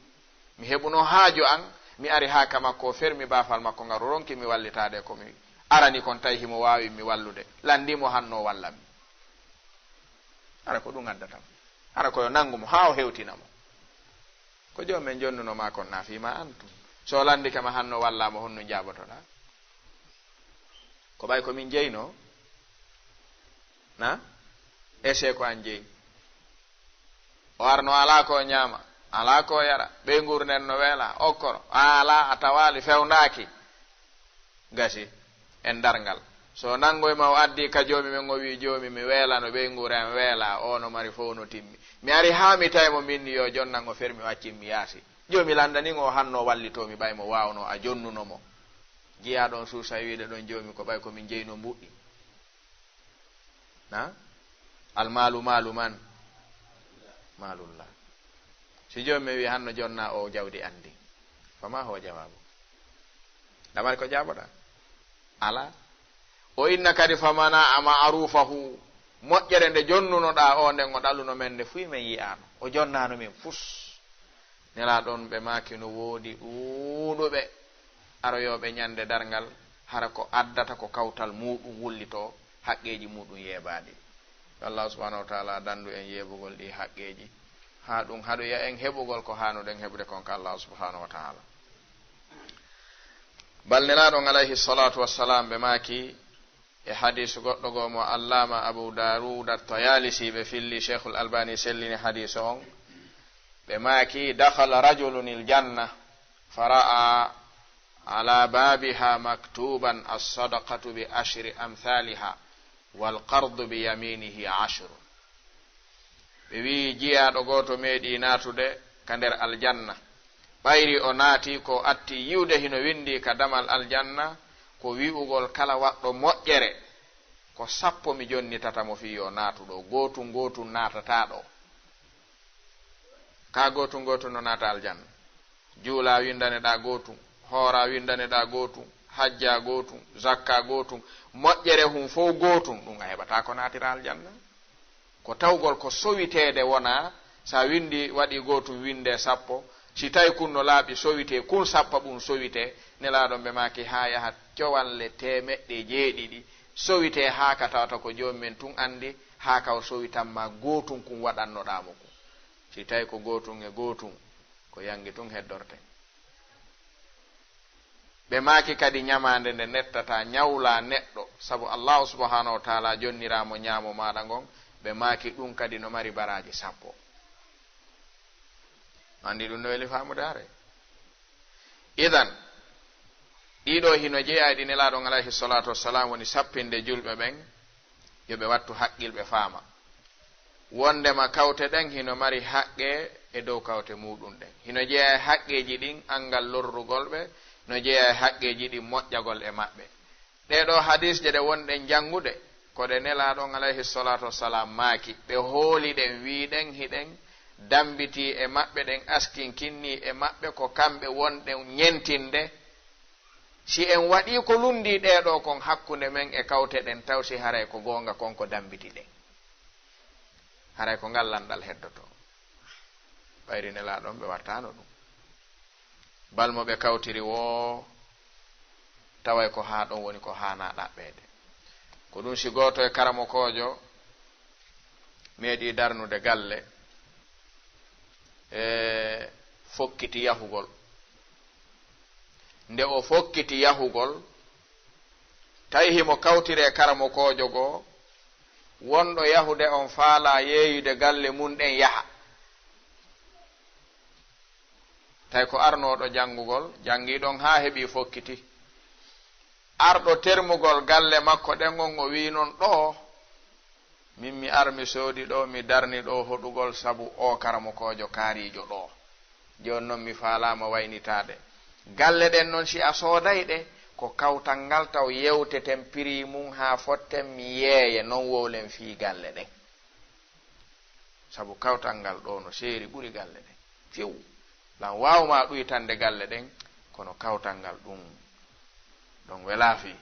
B: mi heɓuno haajo an mi ari ha ka makko fermi bafal makko ngaru ronki mi wallitade ko mi arani kon tawi himo wawi mi wallude, landimo hanno wallami. ara ko ɗum addatam, ara koyo nangumo ha o hewtinamo. ko joni men jonnuno ma kon nafima antum, so landi kama hanno wallamo honno jabotoɗa. ko ɓay komin jeyno na ese ko an jeyi. o arno ala ko ñaama, ala ko yara, ɓe gurnen no weela okkoro ala a tawali fewndaki gasi en dargal. so nangoyma o addi ka joomi men o wi joomi mi weelano ɓe nguren weela o no mari fof no timmi. mi ari ha mi tawimo minni yo jonnan o fermi waccin mi yaasi, joomi landani o hanno wallitomi ɓay mo wawno a jonnunomo jiya ɗon suusa wiide ɗon joomi ko ɓay komin jeyno mbuɗɗi na almalu malu man malullah si joomi wi hanno jonna o jawdi andi fama ho jawabu damari ko jaɓoɗa ala o inna kadi famana a ma'rufahu moƴƴere nde jonnunoɗa o nden o ɗalluno men nde fuyi men yiyano o jonnano min fus nela ɗon ɓe maki no woodi ɗuuɗuɓe aroyoɓe ñande dargal hara ko addata ko kawtal muɗum wullito haqqeji muɗum yeebaɗi Allah subhanahu wa ta'ala dandu en yeɓugol ɗi haqqeji ha ɗum haɗoya en heɓugol ko hanuɗen heɓde konko Allah subhanahu wa ta'ala balnelaɗon alayhi salatu wassalam ɓe maki e hadisu goɗɗo go mo allama abu darud at-tayalisi ɓe filli cheikhul albani sellini hadisu on ɓe maki dakhala rajulun il janna fara'a ala babiha maktuban as-sadaqatu bi ashri amthaliha wal qardu bi yaminihi 10 ɓe wi jiyaɗo goto meeɗi natude ka nder aljanna ɓayri o naati ko atti yiwde hino windi ka damal aljanna ko wi'ugol kala waɗɗo moƴƴere ko 10 mi jonnitata mo fi yo naatuɗo gotum natataɗo ka gotum no naata aljanna juula windaneɗa gotum hoora windaneɗa gotum hajja gotum zakka gotum moƴƴere hum fof gotum ɗum a heɓata ko naatira aljanna ko tawgol ko sowitede wona sa windi waɗi gotum winde 10 si tawi kunno laaɓi sowite kun 10 ɓum sowite nelaɗon ɓe maki ha yaha cowanle 700 sowite ha ka tawata ko jomumen tun andi ha ka o sowitanma gotum kum waɗannoɗamo kum si tawi ko gotum e gotum ko yangi tun heddorte ɓe maki kadi ñamande nde nettata ñawla neɗɗo saabu allahu subhanahu wa ta'ala jonniramo ñaamo maɗa ngon ɓe maki ɗum kadi no mari baraji 10 andi ɗum no weli famudare idan ɗiɗo hino jeeyaɗi nelaɗon alayhi salatu wassalam woni sappinde julɓe ɓen yoɓe wattu haqqilɓe faama wondema kawte ɗen hino mari haqqe e dow kawte muɗum ɗen hino jeeya haqqeji ɗin angal lorrugol ɓe no jeeya haqqeji ɗin moƴƴagol e maɓɓe ɗeɗo hadis je ɗe wonɗen jangude ko ɗe nelaɗon alayhi salatu wassalam maaki ɓe hooli ɗen wiɗen hiɗen dambiti e maɓɓe ɗen askin kinni e maɓɓe ko kamɓe wonɗen ñentinde si en waɗi ko lundi ɗeɗo kon hakkunde men e kawte ɗen taw si haray ko gonga konko dambiti ɗen haray ko ngal landal heddoto ɓayri nelaɗon ɓe wattano ɗum balmo ɓe kawtiri wo taway ko ha ɗon woni ko hana ɗaɓɓede ko ɗum si goto e karamo kojo meeɗi darnude galle e fokkiti yahugol nde o fokkiti yahugol tawi himo kawtire karamo kojo go wonɗo yahude on faala yeeyude galle mum ɗen yaha tawi ko arnoɗo jangugol jangiɗon ha heeɓi fokkiti arɗo termugol galle makko ɗen on o wi non ɗo min mi armi soodi ɗo mi darni ɗo hoɗugol sabu o karamo kojo kaarijo ɗo joni noon mi faalama waynitade galle ɗen noon si a sooday ɗe ko kawtal ngal taw yewteten prix mum ha fotten mi yeeye non wowlen fi galle ɗen sabu kawtal ngal ɗo no seeri ɓuri galle ɗen few lan wawma ɗuytande galle ɗen kono kawtal ngal ɗum wela fi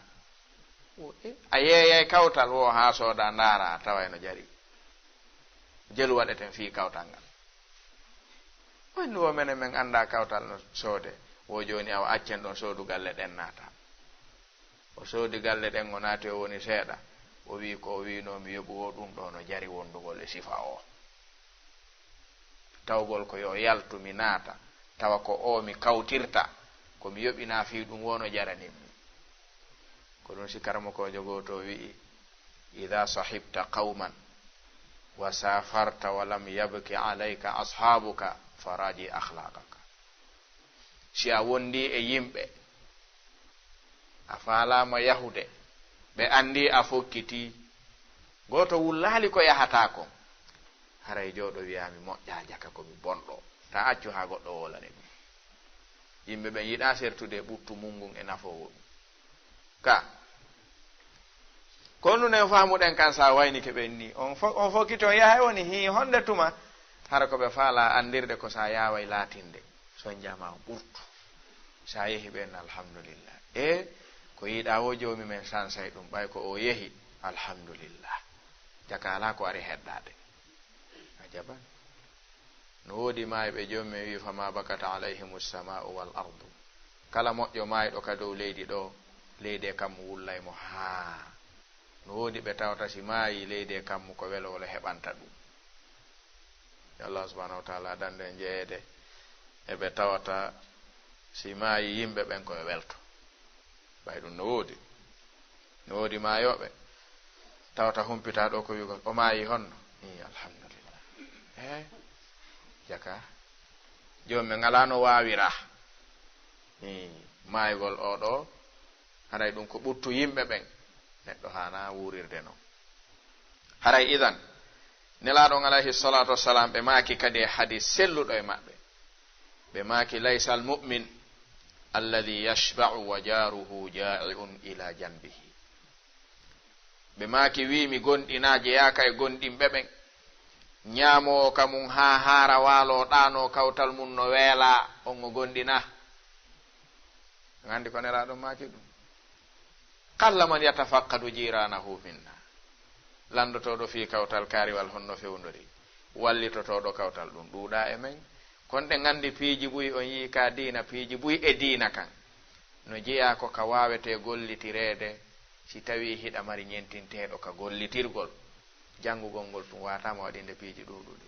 B: a yeeyay kawtal wo ha sooda ndaara a taway no jari jelu waɗeten fi kawtal ngal wonni wo menen men anda kawtal no soode wo joni awa accen ɗon soodu galle ɗen naata o soodi galle ɗen o naati o woni seeɗa o wi ko o wino mi yoɓu wo ɗum ɗo no jari wondugol e sifa o tawgol ko yo yaltu mi naata tawa ko o mi kawtirta ko mi yoɓina fi ɗum wono jaranimmi ko ɗum si karamo kojo goto wi'i idha sahibta qauman wa safarta wa lam yabki alayka ashabuka faraji akhlaqaka si a wondi e yimɓe a faalama yahude ɓe andi a fokkiti goto wullali ko yahata kon haray jooɗo wiyami moƴƴa jaka komi bonɗo ta accu ha goɗɗo wolane ɗum yimɓe ɓen yiɗa sertude ɓuttu mungun e nafowo ɗum ka ko nunen famuɗen kan sa wayni ke ɓen ni on fokkiti on yahay woni hi honde tuma hara ko ɓe faala andirde ko sa yaway latinde son jama ɓurtu sa yehi ɓen alhamdulillah e ko yiɗa wo jomi men sansay ɗum ɓay ko o yehi alhamdulillah jaka ala ko ari heddade a jaban no woodi mayɓe jomi men wi fama bakata alayhim ssamau wal ardu kala moƴƴo mayɗo ka dow leydi ɗo leydi kam wullaymo haa no woodi ɓe tawata si maayi leydi kam ko welowolo heɓanta ɗum Allah subhanahu wa ta'ala dande jeeyede e ɓe tawata si maayi yimɓe ɓen koye welto ɓay ɗum no woodi maayoɓe tawata humpita ɗo ko wigol o maayi honno alhamdulillah jaka jommi ngalano wawira maayigol oɗo haray ɗum ko ɓurtu yimɓe ɓen neɗɗo hana wurirde noon haray idan nelaɗon alayhi salatu wassalam ɓe maaki kadi e hadis selluɗo e maɓɓe ɓe maaki laysa almu'min alladhi yashba'u wa jaruhu ja'i'un ila janbihi ɓe maaki wimi gonɗinaje yaaka e gonɗinɓe ɓen ñaamowo ka mum ha haara waalo ɗano kawtal mum no weela on o gonɗina gandi ko nelaɗon maaki ɗum kalla man yatafaqqadu jiranahu minna landotoɗo fi kawtal kaariwal honno fewndori wallitotoɗo kawtal ɗum ɗuuɗa e men kon ɗe gandi piiji ɓuyi on yii ka diina piiji ɓuyi e diina kan no jeeya ko ka wawete gollitirede si tawi hiɗa mari ñentinteɗo ka gollitirgol janngugol ngol tum watama waɗinde piiji ɗuɗuɗi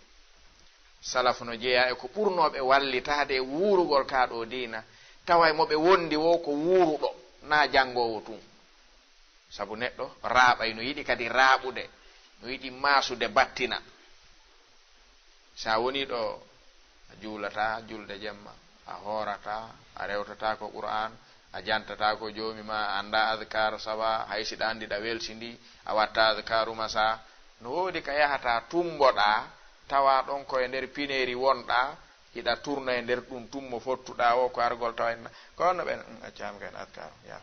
B: salaf no jeeya e ko ɓurnoɓe wallitade e wuurugol ka ɗo diina tawa moɓe wondi wo ko wuuruɗo na janngowo tum sabu neɗɗo raaɓay no yiɗi kadi raaɓude no yiɗi maasude battina sa woni ɗo a juulata julde jemma a hoorata a rewtata ko qur'an a jantata ko joomi ma a anda adkar sawa haysiɗa andiɗa welsi ndi a watta adkaru masa no woodi ka yahata tumboɗa tawa ɗon koye nder pineeri wonɗa hiɗa tourna e nder ɗum tummo fottuɗa o ko argol tawa ko onno ɓen accami kaen adkaru ya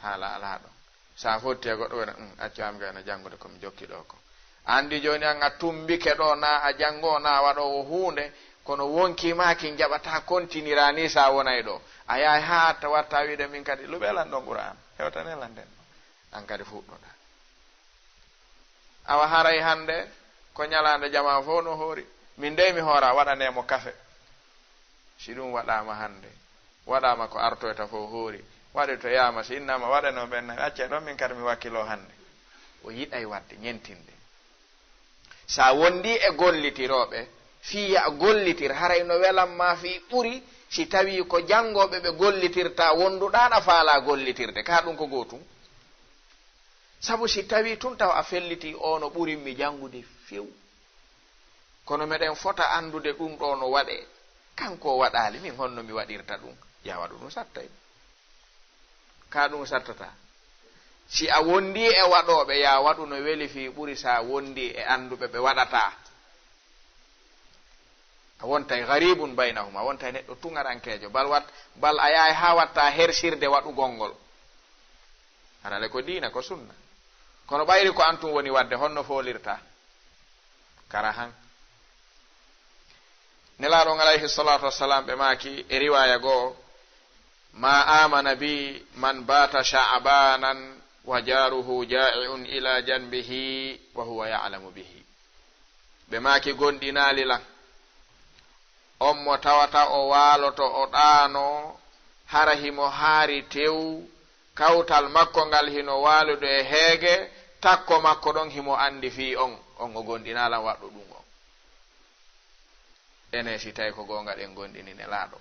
B: haala ala ɗo sa fotti e goɗɗo wona accami kaen a janngude komi jokki ɗo ko andi joni an a tumbike ɗo na a janngo na waɗowo hunde kono wonkimaki jaɓata continuera ni sa wonay ɗo a yahay ha ta watta wiide min kadi luɓelan ɗon ɓura an hewtanelan nden an kadi fuɗɗoɗa awa haray hande ko ñalande jama fo no hoori min de mi hoora waɗanemo kafe si ɗum waɗama hande waɗama ko artoyta fo hoori waɗi to yama si innama waɗano ɓen acce ɗon min kadi mi wakkilo hande o yiɗay wadde ñentinde sa wondi e gollitiroɓe fiya gollitir haray no welanma fi ɓuri si tawi ko jangoɓe ɓe gollitirta wonduɗaɗa faala gollitirde ka ɗum ko gotum sabu si tawi tun taw a felliti o no ɓurinmi jangude few kono meɗen fota andude ɗum ɗo no waɗe kanko waɗali min honno mi waɗirta ɗum ya waɗu ɗum sattay ka ɗum sattata si a wondi e waɗoɓe ya waɗu no weli fi ɓuri sa wondi e anduɓe ɓe waɗata a wontay garibun baynahum a wontay neɗɗo tugarankejo bal a yahay ha watta hersirde waɗugol ngol anale ko diina ko sunna kono ɓayri ko antum woni wadde honno folirta kara han nelaɗon alayhi salatu wassalam ɓe maki e riwaya goo ma amana bi man bata sha'banan wa jaruhu ja'i'un ila janbihi wa huwa ya'lamu bihi ɓe maki gonɗinalilan on mo tawata o waaloto o ɗaano hara himo haari tew kawtal makko ngal hino waalude e heege takko makko ɗon himo andi fi on o gonɗinalan waɗɗo ɗum on ene si tawi ko gonga ɗen gonɗini nelaɗo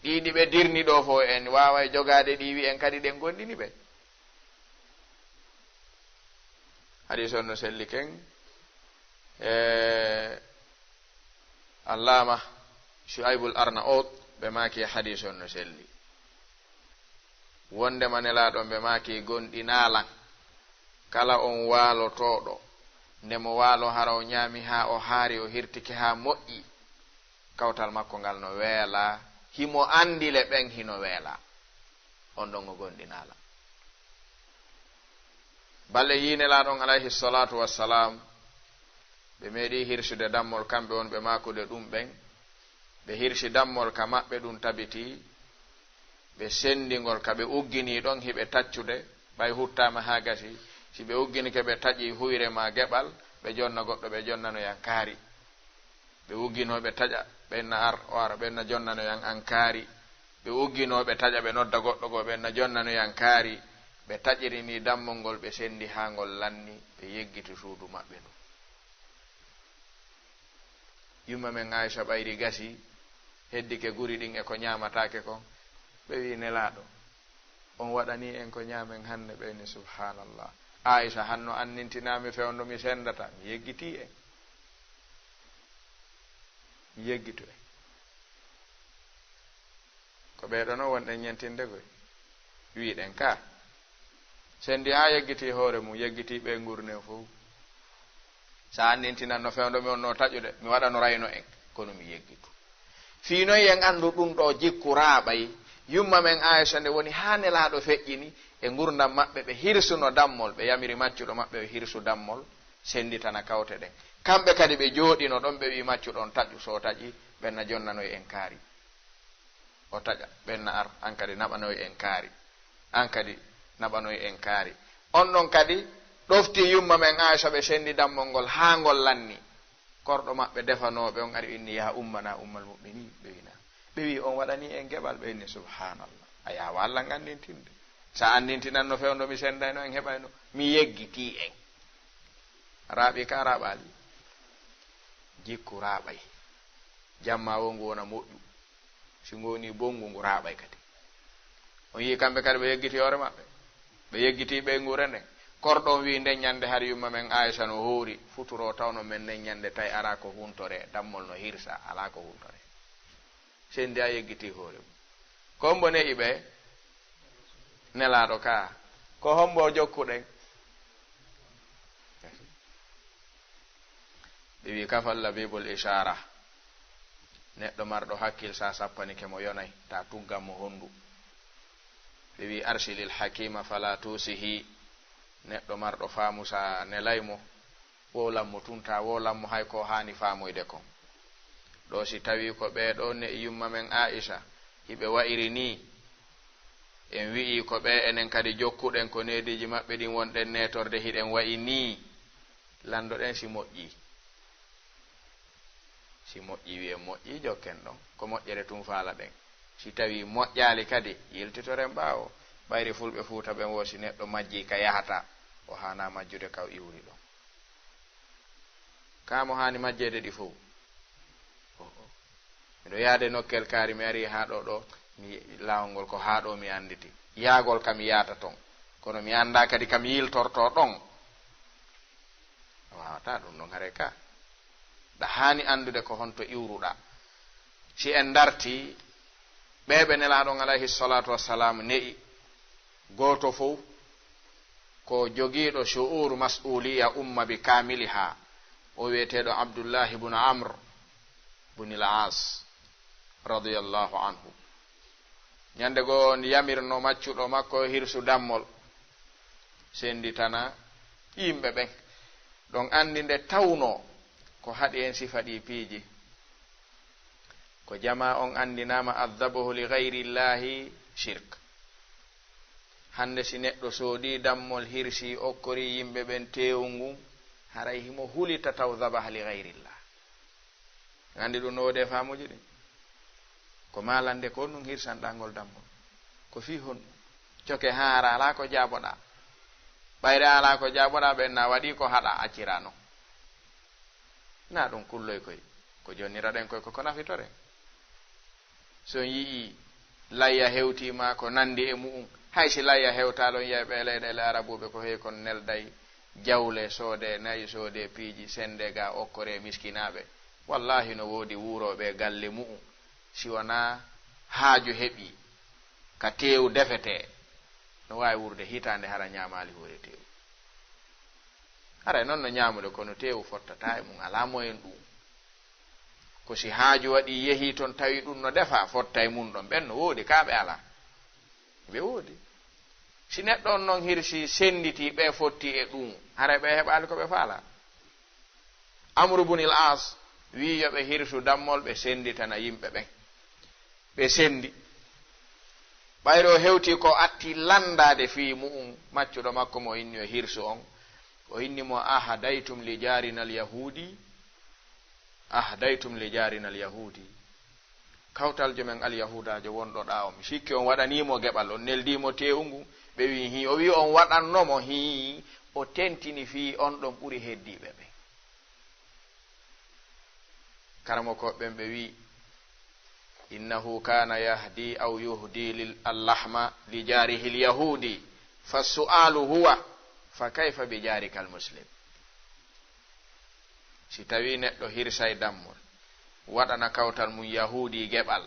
B: ɗiɗi ɓe dirni ɗo fo en waway jogade ɗiwi en kadi ɗen gonɗini ɓe hadis on no selli ken allama shu'aibul arnaut ɓe maki hadis on no selli wondema nelaɗon ɓe maki gonɗinalan kala on waalotoɗo ndemo waalo hara o ñaami ha o haari o hirtiki ha moƴƴi kawtal makko ngal no weela himo andi le ɓen hino weela on ɗon o gonɗinala. balle yinelaɗon alayhi salatu wassalam ɓe meeɗi hirsude dammol kamɓe on ɓe makude ɗum ɓen ɓe hirsi dammol ka maɓɓe ɗum tabiti ɓe sendingol ka ɓe uggini ɗon hiɓe taccude ɓay huttama ha gasi si ɓe uggini ke ɓe taƴi huyre ma geɓal ɓe jonna goɗɗo ɓe jonnanoyan kaari ɓe ugginoɓe taƴa ɓenna ar o ara ɓenna jonnanoyan an kaari ɓe ugginoɓe taƴa ɓe nodda goɗɗo go ɓenna jonnanoyan kaari ɓe taƴirini dammol ngol ɓe sendi ha ngol lanni ɓe yeggiti suudu maɓɓe ɗum. yumma men Aisha ɓayri gasi heddike guri ɗin e ko ñamatake kon ɓe wi nelaɗo on waɗani en ko ñamen hande ɓeyni subhanallah. Aisha hanno annintinami fewndo mi sendata mi yeggiti en mi yeggitu en ko ɓeɗono wonɗen ñentinde koy wiɗen ka sendi ha yeggiti hoore mum yeggiti ɓe gurnen fof sa annintinanno fewndo mi onno taƴude mi waɗano rayno en kono mi yeggitu fiinoy en andu ɗum ɗo jikku raaɓay yumma men Aisha nde woni ha nelaɗo feƴƴini e gurdam maɓɓe ɓe hirsuno dammol ɓe yamiri maccuɗo maɓɓe ɓe hirsu dammol senditana kawte ɗen kamɓe kadi ɓe jooɗino ɗon ɓe wi maccuɗon taƴu so taƴi ɓenna jonnanoy en kaari o taƴa ɓenna ar an kadi naɓanoy en kaari an kadi naɓanoy en kaari on ɗon kadi ɗofti yumma men Aisha ɓe sendi dammol ngol ha ngol lanni korɗo maɓɓe defanoɓe on ari inni ya ummana ummal mu'minin ɓe wina ɓe wi on waɗani en geɓal ɓe inni subhanallah a yawa Allah ngandintinde sa andintinanno fewndo mi sendayno en heɓayno mi yeggiti en raaɓi ka raɓali jikku raaɓay jamma wo ngu wona moƴƴu si ngu woni bongu ngu raaɓay kadi on yi kamɓe kadi ɓe yeggiti hoore maɓɓe ɓe yeggiti ɓe ngure nden korɗon wi nden ñande har yumma men Aisha no hoori futuro tawno men nden ñande tawi ara ko huntore dammol no hirsa ala ko huntore sendi a yeggiti hoore mum ko hombo ne'i ɓe nelaɗo ka ko hombo jokkuɗen ɓe wi kafal labibul ishara neɗɗo marɗo hakkil sa sappanike mo yonay ta tuggam mo hondu ɓe wi arsilil hakima fala tusihi neɗɗo marɗo faamu sa nelaymo wolanmo tunta wolanmo hay ko hani faamoyde kon ɗo si tawi ko ɓeɗo ne yumma men Aisha hiɓe wa'iri ni en wi'i ko ɓe enen kadi jokkuɗen ko nediji maɓɓe ɗin wonɗen netorde hiɗen wa'i ni landoɗen si moƴƴi wi'en moƴƴi jokken ɗon ko moƴƴere tum faala ɗen si tawi moƴƴali kadi yiltitoren ɓaawo ɓayri fulɓe fuuta ɓen wo si neɗɗo majji ka yahata o hana majjude kaw iwri ɗon kamo hani majjede ɗi fof miɗo yaade nokkel kaari mi ari ha ɗo mi lawol ngol ko ha ɗo mi anditi yaagol kam yata ton kono mi anda kadi kam yiltorto ɗon wawata ɗum ɗon hare ka ɗa hani andude ko honto iwruɗa si en darti ɓeɓe nelaɗon alayhi salatu wassalam ne'i goto fof ko jogiiɗo shu'ur mas'uliya umma bi kamiliha o wiyeteɗo Abdullah ibn Amr ibn al-As radiyallahu anhu ñande go on yamirno maccuɗo makko hirsu dammol senditana yimɓe ɓen ɗon andi nde tawno ko haɗi en sifaɗi piiji ko jama on andinama adzabuhu li gayri llahi shirk hande si neɗɗo soodi dammol hirsi okkori yimɓe ɓen tewu ngun haray himo hulita taw dabaha li gayrillah andi ɗum no wode famuji ɗin ko malande ko ɗum hirsanɗangol dammol ko fi hon coke ha ara ala ko jaboɗa ɓayre ala ko jaboɗa ɓen na waɗi ko haɗa accirano na ɗum kulloy koy ko jonniraɗen koy koko nafitore so yii layya hewtima ko nandi e mu'um haysi layya hewtaɗon yiya ɓe leyɗele arabuɓe ko heewi kon nelday jawle soode nayi soode piiji sende ga okkore miskinaɓe wallahi no woodi wuroɓe galle mu'um si wona haaju heɓi ka tew defete no wawi wurde hitande hara ñamali hoore tew haray noon no ñamude kono tew fottata e mum ala moyen ɗum ko si haaju waɗi yehi toon tawi ɗum no defa fotta e mum ɗon ɓen no woodi kaaɓe ala ɓe woodi si neɗɗo on noon hirsi senditi ɓe fotti e ɗum hara ɓe heɓali ko ɓe faala Amru bunil As wi yoɓe hirsu dammol ɓe senditana yimɓe ɓen ɓe sendi ɓayre o hewti ko atti landade fi mu'um maccuɗo makko mo inni o hirsu on o inni mo ahadaytum li jarina al yahudi kawtal jomen al yahudajo wonɗo ɗa o mi sikki on waɗanimo geɓal on neldimo tewngu ɓe wi hi o wi on waɗannomo hi o tentini fi on ɗon ɓuri heddiɓe ɓe karamo koɓɓen ɓe wi innahu kana yahdi aw yuhdi allahma li jarihi lyahudi fassu'alu huwa fa kayfa bi jarika almuslim si tawi neɗɗo hirsay dammol waɗana kawtal mum yahudi geɓal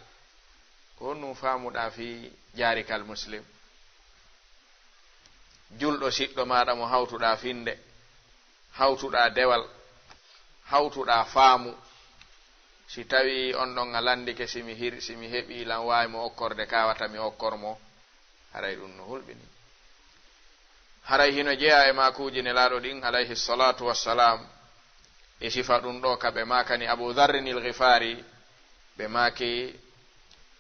B: ko honnum faamuɗa fi jarika almuslim julɗo siɗɗo maɗa mo hawtuɗa finde hawtuɗa dewal hawtuɗa faamu si tawi on ɗon a landike simi heɓi lan wawi mo okkorde kawata mi okkormo haray ɗum no hulɓini haray hino jeeya e makuji nelaɗo ɗin alayhi salatu wassalam e sifa ɗum ɗo ka ɓe makani Abu Dharrin al-Ghifari ɓe maki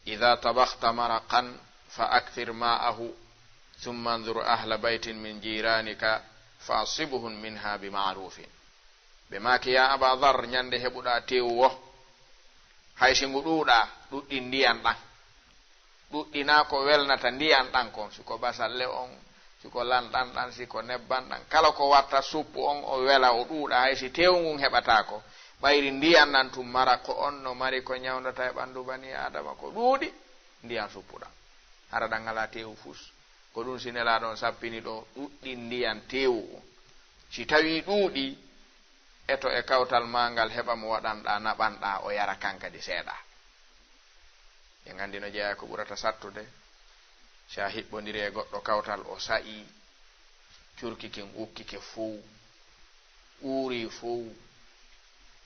B: idha tabakhta maraqan fa akthir ma'ahu thumma anzur ahla baytin min jiranika fa asibuhum minha bi ma'rufin ɓe maki ya Aba Dharr nyande heɓuɗa tewu wo hay singu ɗuuɗa ɗuɗɗi ndiyan ɗan ɗuɗɗina ko welnata ndiyan ɗan kon siko basalle on siko lanɗan ɗan siko nebban ɗan kala ko watta suppu on o wela o ɗuuɗa hay si tewngun heɓata ko ɓayri ndiyan ɗan tum mara ko on no mari ko ñawdata e ɓanndu bani adama ko ɗuuɗi ndiyan suppuɗan hara ɗan ala tewu fus ko ɗum sinela ɗon sappini ɗo ɗuɗɗi ndiyan tewu si tawi ɗuuɗi eto e kawtal mangal heɓa mo waɗanɗa naɓanɗa o yara kankadi seeɗa e gandi no jeeya ko ɓurata sattude sa hiɓɓodiri e goɗɗo kawtal o sa'i curkikin ukkike fuu ɓuuri fuu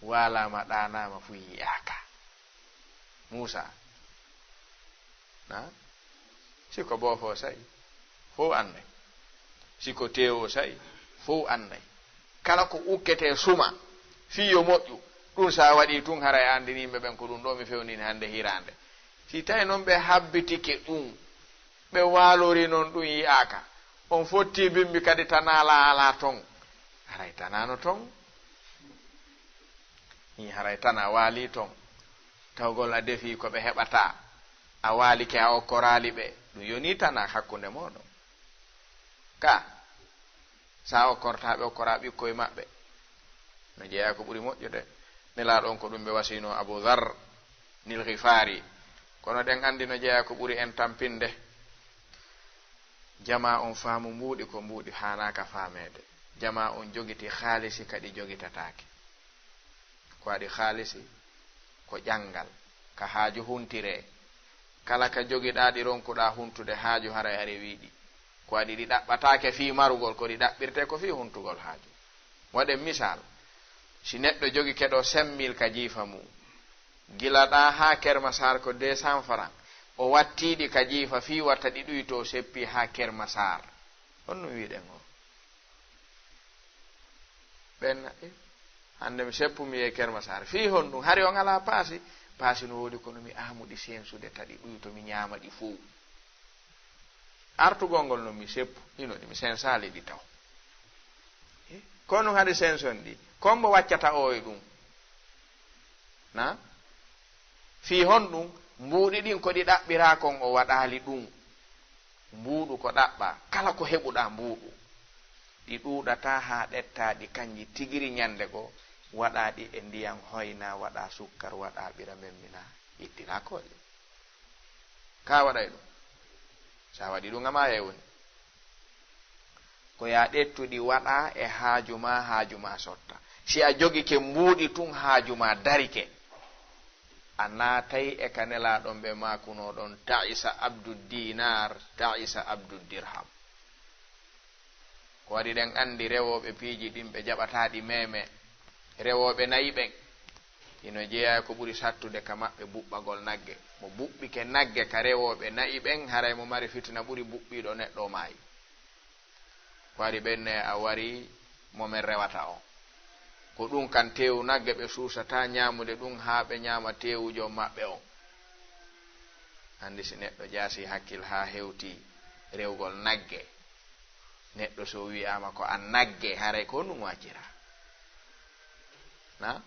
B: walama ɗanama fu yiyaka Musa na siko boofo sa'i fo anday siko tewo sa'i fo anday kala ko ukkete suma fiyo moƴƴu ɗum sa waɗi tun haray andinimɓe ɓen ko ɗum ɗo mi fewnini hande hirande si tawi noon ɓe habbitike ɗum ɓe walori noon ɗum yiyaka on fotti bimbi kadi tanala ala ton haray tanano ton ni haray tana waali ton tawgol a defi ko ɓe heɓata a walike a okkorali ɓe ɗum yoni tana hakkunde moɗon ka sa okkortaɓe okkora ɓikkoye maɓɓe no jeeya ko ɓuri moƴƴude nelaɗon ko ɗum ɓe wasino Abu Dharr nil Ghifari kono ɗen andi no jeeya ko ɓuri en tampinde jama on faamu mbuuɗi ko mbuuɗi hanaka faamede jama on jogiti haalisi kadi jogitatake ko waɗi haalisi ko ƴangal ka haaju huntire kala ka jogiɗa ɗi ronkuɗa huntude haaju haray are wiiɗi ko waɗi ɗi ɗaɓɓatake fi marugol ko ɗi ɗaɓɓirte ko fi huntugol haaju waɗen misal si neɗɗo jogi keɗo 5 000 ka jiifa mum gila ɗa ha kermasar ko 200 francs o wattiɗi ka jiifa fi watta ɗi ɗuyto seppi ha kermasar on no wiɗen o ɓen hande mi seppumi e kermasar fi hon ɗum hari on ala paasi no wodi kono mi amuɗi sensude taɗi ɗuyto mi ñama ɗi fou artugol ngol noon mi seppu inoɗi mi sensali ɗi taw kono hade senson ɗi kombo waccata o e ɗum na fi hon ɗum mbuuɗi ɗin ko ɗi ɗaɓɓira kon o waɗali ɗum mbuuɗu ko ɗaɓɓa kala ko heɓuɗa mbuuɗu ɗi ɗuuɗata ha ɗetta ɗi kanji tigiri ñande go waɗaɗi e ndiyam hoyna waɗa sukkar waɗa ɓira memmina ittina koƴe ka waɗay ɗum sa waɗi ɗum ama yewni ko ya ɗettuɗi waɗa e haajuma sotta si a jogike mbuuɗi tun haajuma darike a naatay e ka nelaɗon ɓe makunoɗon ta'isa abdu dinar ta'isa abdu dirham ko waɗi ɗen andi rewoɓe piiji ɗin ɓe jaɓataɗi meme rewoɓe nayi ɓen ino jeeya ko ɓuri sattude ka maɓɓe buɓɓagol nagge mo buɓɓike nagge ka rewoɓe nayi ɓen haray mo mari fitina ɓuri buɓɓiɗo neɗɗo maayi wari ɓenne a wari momin rewata on ko ɗum kan tewu nagge ɓe suusata ñamude ɗum haa ɓe ñama tewujo maɓɓe on andi si neɗɗo jaasi hakkil ha hewti rewgol nagge neɗɗo so wiyama ko an nagge haray ko ɗum waccira na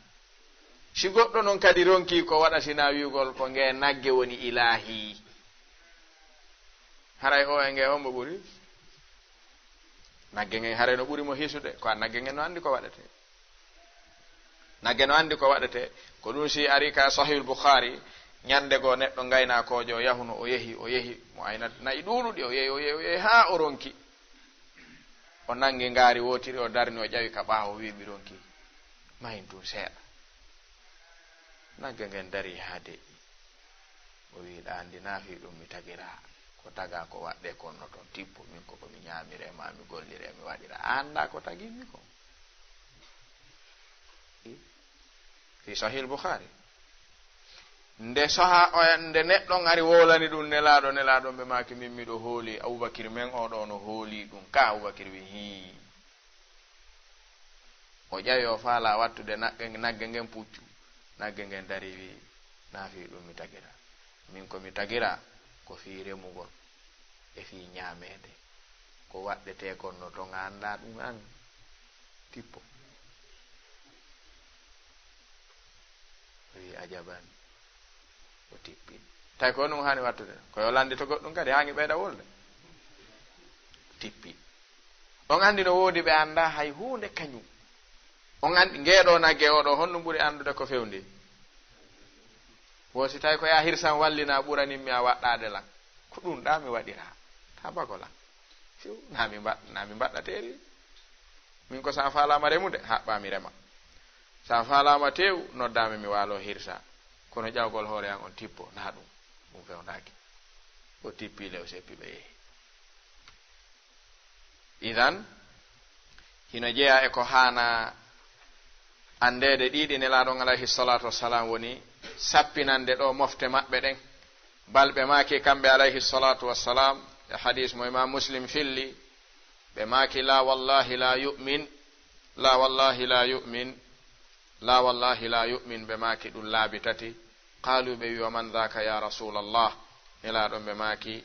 B: si goɗɗo noon kadi ronki ko waɗa sina wiugol ko nge nagge woni ilahi haray o e nge hombo ɓuri nagge ngen haray no ɓuri mo hisude ko a nagge ngen no andi ko waɗete nagge no andi ko waɗete ko ɗum si ari ka sahihul bukhari ñande goo neɗɗo gaynakojo yahuno o yehi mo ayna nayi ɗuɗuɗi o yehi ha o ronki o nangi ngaari wotiri o darni o ƴawi ka ɓaawo wiɓi ronki mahin tun seeɗa nagge ngen dari ha deƴƴi o wiɗa andi naafi ɗum mi tagira ko taga ko waɗɗe konno toon tippo min ko komi ñamirema mi gollire mi waɗira anda ko tagimmi ko fi sahih bukhari nde saha nde neɗɗo ari wolani ɗum nelaɗo ɓe maki min miɗo hooli aboubacry men oɗo no hooli ɗum ka aboubacry wi hi o ƴawi o faala wattude nagge ngen puccu nagge ngen dari wi naafi ɗum mi tagira min komi tagira ko fi remugol e fi ñamede ko waɗɗete konno to ganda ɗum an tippo wi ajaban o tippi tawi ko ɗum hani wattude koyo landi to goɗɗum kadi hangi ɓeyda wolde tippi on andi no woodi ɓe anda hay hunde kañum on andi ngeeɗo nagge oɗo honɗum ɓuri andude ko fewndi wosi tawi ko ya hirsan wallina ɓuraninmi a waɗɗade lan ko ɗum ɗa mi waɗira ta bago lan fiw nami mbaɗɗateri min ko sa falama remude haɓɓami rema sa falama tew noddami mi waalo hirsa kono ƴawgol hoore an on tippo na ɗum fewndaki o tippi lew seppi ɓe yehi idan hino jeeya e ko hana andede ɗiɗi nelaɗon alayhi salatu wassalam woni sappinande ɗo mofte maɓɓe ɗen balɓe maki kamɓe alayhi salatu wassalam e hadis mo imam muslim filli ɓe maki la wallahi la yu'min la wallahi la yu'min la wallahi la yu'min ɓe maki ɗum laabi tati qalu ɓe wi wa man dhaka ya rasulallah nelaɗon ɓe maki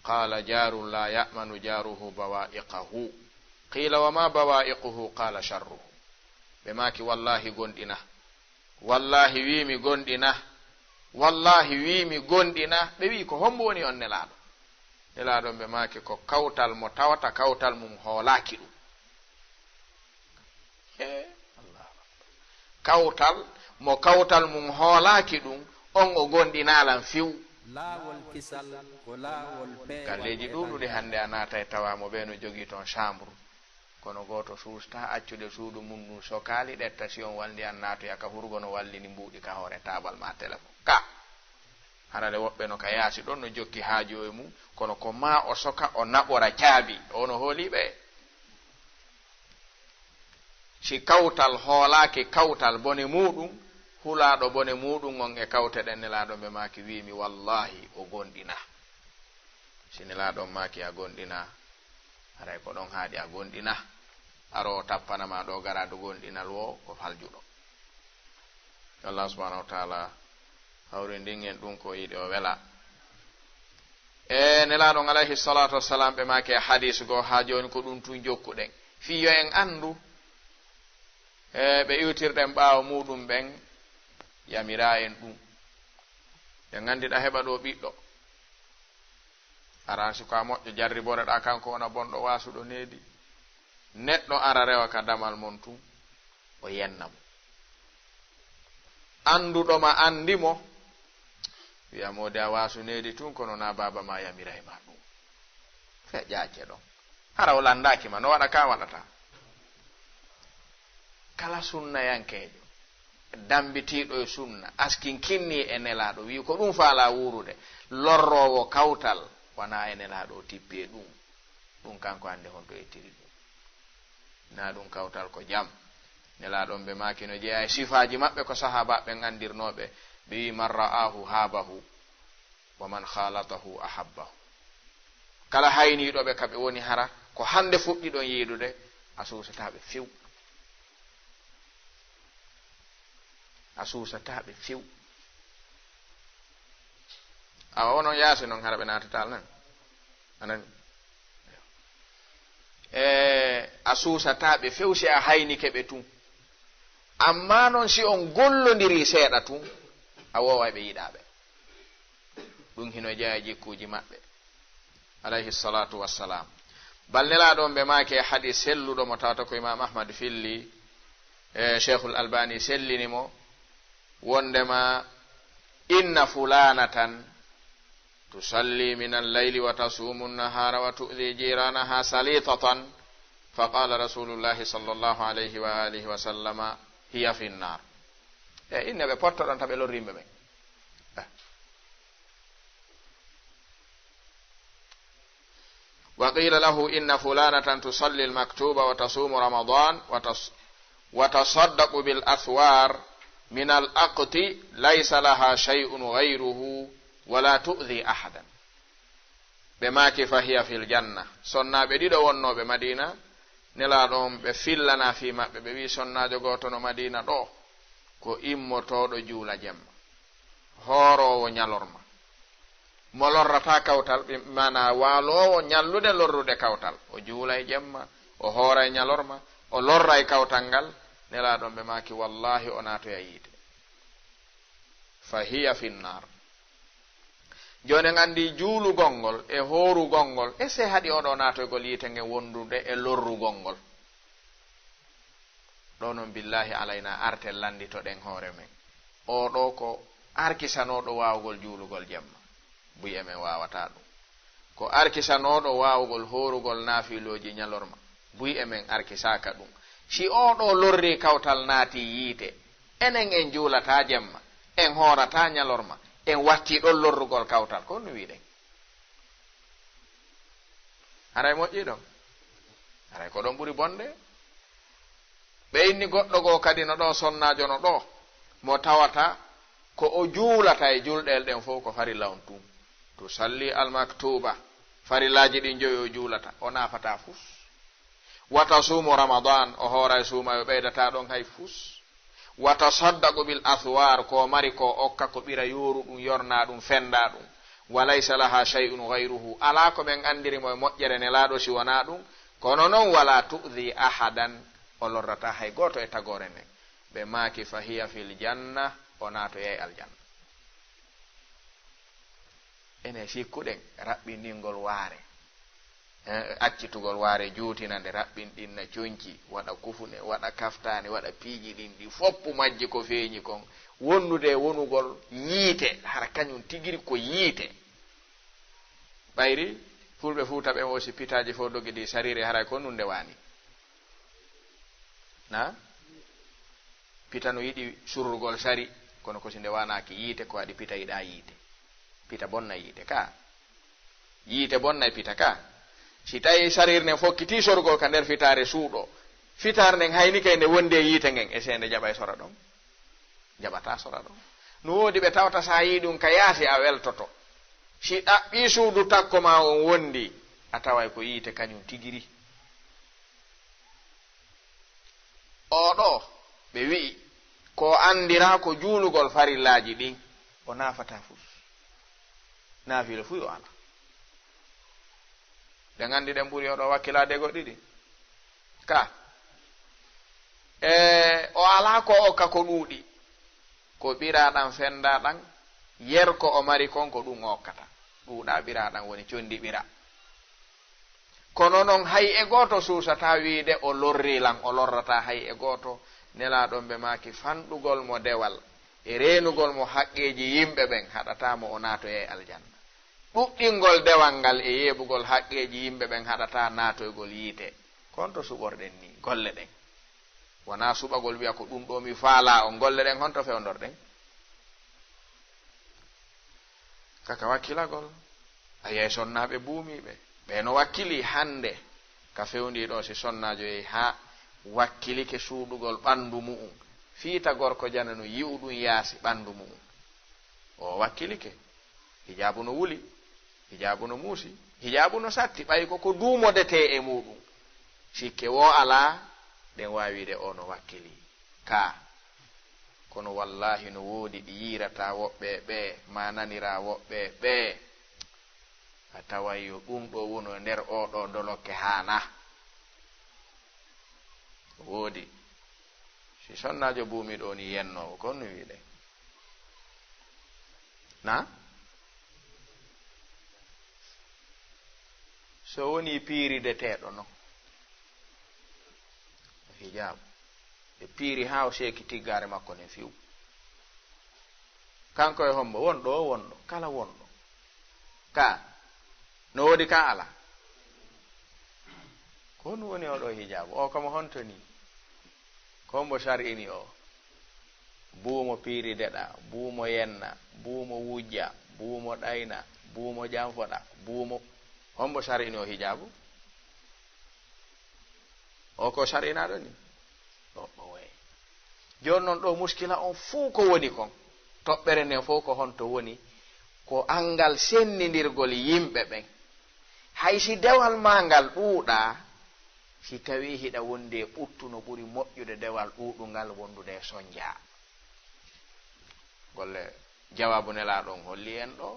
B: qala jarun la ya'manu jaruhu bawa'iqahu qila wa ma bawa'iquhu qala sharruhu ɓe maki wallahi gonɗina wallahi wimi gonɗina wallahi wimi gonɗina ɓe wi ko hombo woni on nelaɗon ɓe maki ko kawtal mo tawata kawtal mum hoolaki ɗum kawtal mo kawtal mum hoolaki ɗum on o gonɗinalan fiw
A: laawol kisal ko laawol
B: galleji ɗuɗuɗi hande a naata e tawamo ɓe no jogui toon chambre kono goto suusta accude suudu mum ɗum so kaali ɗetta si on waldi an naatoya ka hurgo no wallini mbuuɗi ka hoore tabal ma téléphone ka harale woɓɓe no ka yaasi ɗon no jokki haajo e mum kono ko ma o soka o naɓora caabi ono hooliɓe si kawtal hoolaki kawtal bone muɗum hulaɗo bone muɗum on e kawte ɗen nelaɗo ɓe maki wimi wallahi o gonɗina si nelaɗon maki a gonɗina haray ko ɗon haaɗi a gonɗina aro tappanama ɗo garado gonɗinal wo ko haljuɗo allah subhanahu wa taala hawri ndingen ɗum ko yiɗi o wela e nelaɗon alayhi salatu wassalam ɓe maki e hadis go ha joni ko ɗum tun jokkuɗen fiyo en andu e ɓe iwtirɗen ɓaawo muɗum ɓen yamira en ɗum ɓe gandiɗa heɓa ɗo ɓiɗɗo aransi ko a moƴƴo jarriboreɗa kanko wona bonɗo wasuɗo needi neɗɗo ara rewa ka damal mon tun o yennamo anduɗoma andimo wiyamode a wasu needi tun kono na baba ma yamira e ma ɗum fe ƴace ɗon hara o landakima no waɗa ka waɗata kala sunnayankejo dambitiɗo e sunna askin kinni e nelaɗo wi ko ɗum faala wurude lorrowo kawtal wona e nelaɗo tippi e ɗum kanko hande honto ettiri ɗum na ɗum kawtal ko jam nelaɗon ɓe maki no jeeya e sifaji maɓɓe ko sahabaɓe andirnoɓe ɓe wi man ra'ahu habahu wa man khalatahu ahabbahu. kala hayniɗoɓe kaɓe woni hara ko hande fuɗɗiɗon yiidude a susataɓe few, a susataɓe few. awa wonon yaasi noon hara ɓe natatal nan anani a susataɓe few si a haynike ɓe tun. amma noon si on gollodiri seeɗa tun a wowa ɓe yiɗaɓe. ɗum hino jeeya jikkuji maɓɓe alayhi salatu wassalam. balnelaɗon ɓe maake hadis selluɗo mo tawata ko imam ahmad filli cheikhul albani sellinimo wondema inna fulanatan tusalli min allayli wa tasumu nnahara wa tu'dhi jiranaha salitatan faqala rasulullahi sallallahu alayhi wa alihi wa sallama hiya fi nnar. inne ɓe pottoɗon taɓe lorrimɓe ɓen. وقيل له إن فلانة تصلي المكتوب وتصوم رمضان وتصدق بالأثوار من الأقط ليس لها شيء غيره ولا تؤذي أحدا بماك فهي في الجنة. سنة بديدو ونو بمدينة نلا دوم بفلنا فيما ببي سنة جوتو مدينة دو كو إمو تودو جولا جم هورو ونيالورما mo lorrata kawtal mana waalowo ñallude lorrude kawtal o juula e jemma o hoora e ñalorma o lorra e kawtal ngal nelaɗon ɓe maki wallahi o naatoya yiite fa hiya finnar. joni gandi juulugol ngol e hoorugol ngol e se haɗi oɗo naatoygol yiite nge wondude e lorrugol ngol ɗo noon billahi alayna arte landitoɗen hoore men oɗo ko arkisanoɗo wawgol juulugol jemma buy emen wawata ɗum ko arkisanoɗo wawgol horugol naafiloji ñalorma buy emen arkisaka ɗum. si oɗo lorri kawtal naati yiite enen en juulata jemma en horata ñalorma en watti ɗon lorrugol kawtal ko no wiɗen haray moƴƴi ɗon haray ko ɗon ɓuri bonde. ɓe inni goɗɗo goo kadi no ɗo sonnajo no ɗo mo tawata ko o juulata e julɗel ɗen fof ko farilla on tum to salli almaktuba farillaji ɗin joyi o juulata o naafata fus. wata suumu ramadan o hoora e suuma o ɓeydata ɗon hay fus. wata saddaqu bil athwar ko mari ko okka ko ɓira yoru ɗum yorna ɗum fenda ɗum. walaysa laha shay'un gayruhu ala ko ɓen andirimo e moƴƴere nelaɗo si wona ɗum. kono noon wala tu'dhi ahadan o lorrata hay goto e tagore nden. ɓe maaki fa hiya fil janna o naato yey aljanna. ene sikkuɗen raɓɓindingol waare accitugol waare juutinande raɓɓinɗinna coñci waɗa kufune waɗa kaftane waɗa piiji ɗin ɗi foppu majji ko feeñi kon wonnude wonugol yiite hara kañum tigiri ko yiite. ɓayri fulɓe fuuta ɓen osi pitaji fo dogiɗi sarire haray ko nunde wani na pita no yiɗi surrugol sari kono kosi nde wanaki yiite ko waɗi pita yiɗa yiite pita bonna yiite ka yiite bonna e pita ka. si tawi sarir nden fokkiti sorgol ka nder fitare suuɗo fitar nden haynike nde wondi e yiite ngen e sende jaɓa e sora ɗon jaɓata sora ɗon. no woodi ɓe tawta sa yi ɗum ka yaasi a weltoto si ɗaɓɓi suudu takko ma on wondi a taway ko yiite kañum tigiri. oɗo ɓe wi'i ko andira ko juulugol farillaji ɗin o naafata fus naafilo fu yo ala. ɓe gandi ɗen ɓuri oɗo wakkilade goɗɗiɗi ka o ala ko okka ko ɗuuɗi ko ɓiraɗan fendaɗan yer ko o mari kon ko ɗum okkata ɗuuɗa ɓiraɗan woni condi ɓira. kono noon hay e goto susata wiide o lorrilan o lorrata hay e goto. nelaɗon ɓe maki fanɗugol mo dewal e renugol mo haqqeji yimɓe ɓen haɗatamo o naato e aljanna. ɗuɗɗingol dewal ngal e yeɓugol haqqeji yimɓe ɓen haɗata naatoygol yiite. konto suɓorɗen ni golle ɗen wona suɓagol wiya ko ɗum ɗo mi faala on golle ɗen honto fewdorɗen kaka wakkilagol a yey sonnaɓe buumiɓe ɓe no wakkili hande ka fewndi ɗo si sonnajo yehi ha wakkilike suuɗugol ɓanndu mu'um fiita gorko jana no yi'uɗum yaasi ɓanndu mu'um o wakkilike hijabu no wuli hijabu no muusi hijabu no satti ɓayi ko duumodete e muɗum sikke wo alaa ɗen waawide o no wakkili ka kono wallahi no woodi ɗi yiirata woɓɓe ɓe ma nanira woɓɓe ɓe a tawayyo ɗum ɗo wono e nder oɗo dolokke haana woodi si sonnajo buumi ɗo ni yennowo kon no wiɗe na so woni piirideteɗo no hijabu e piiri ha o seeki tiggare makko ne fiw kanko e hombo wonɗo o wonɗo kala wonɗo ka no woodi ka ala ko ɗum woni oɗo hijabu o kamo honto ni kombo sar'ini o buumo piiri deɗa buumo yenna buumo wujja buumo ɗayna buumo janfoɗa buumo hombo sar'ini o hijabu o ko sar'inaɗo ni o way joni noon ɗo muskila on fuu ko woni kon toɓɓere nden fof ko honto woni ko angal sennidirgol yimɓe ɓen hay si dewal ma ngal ɗuuɗa si tawi hiɗa wonde ɓuttu no ɓuri moƴƴude dewal ɗuuɗungal wondude e soñja golle jawabu nelaɗon holli en ɗo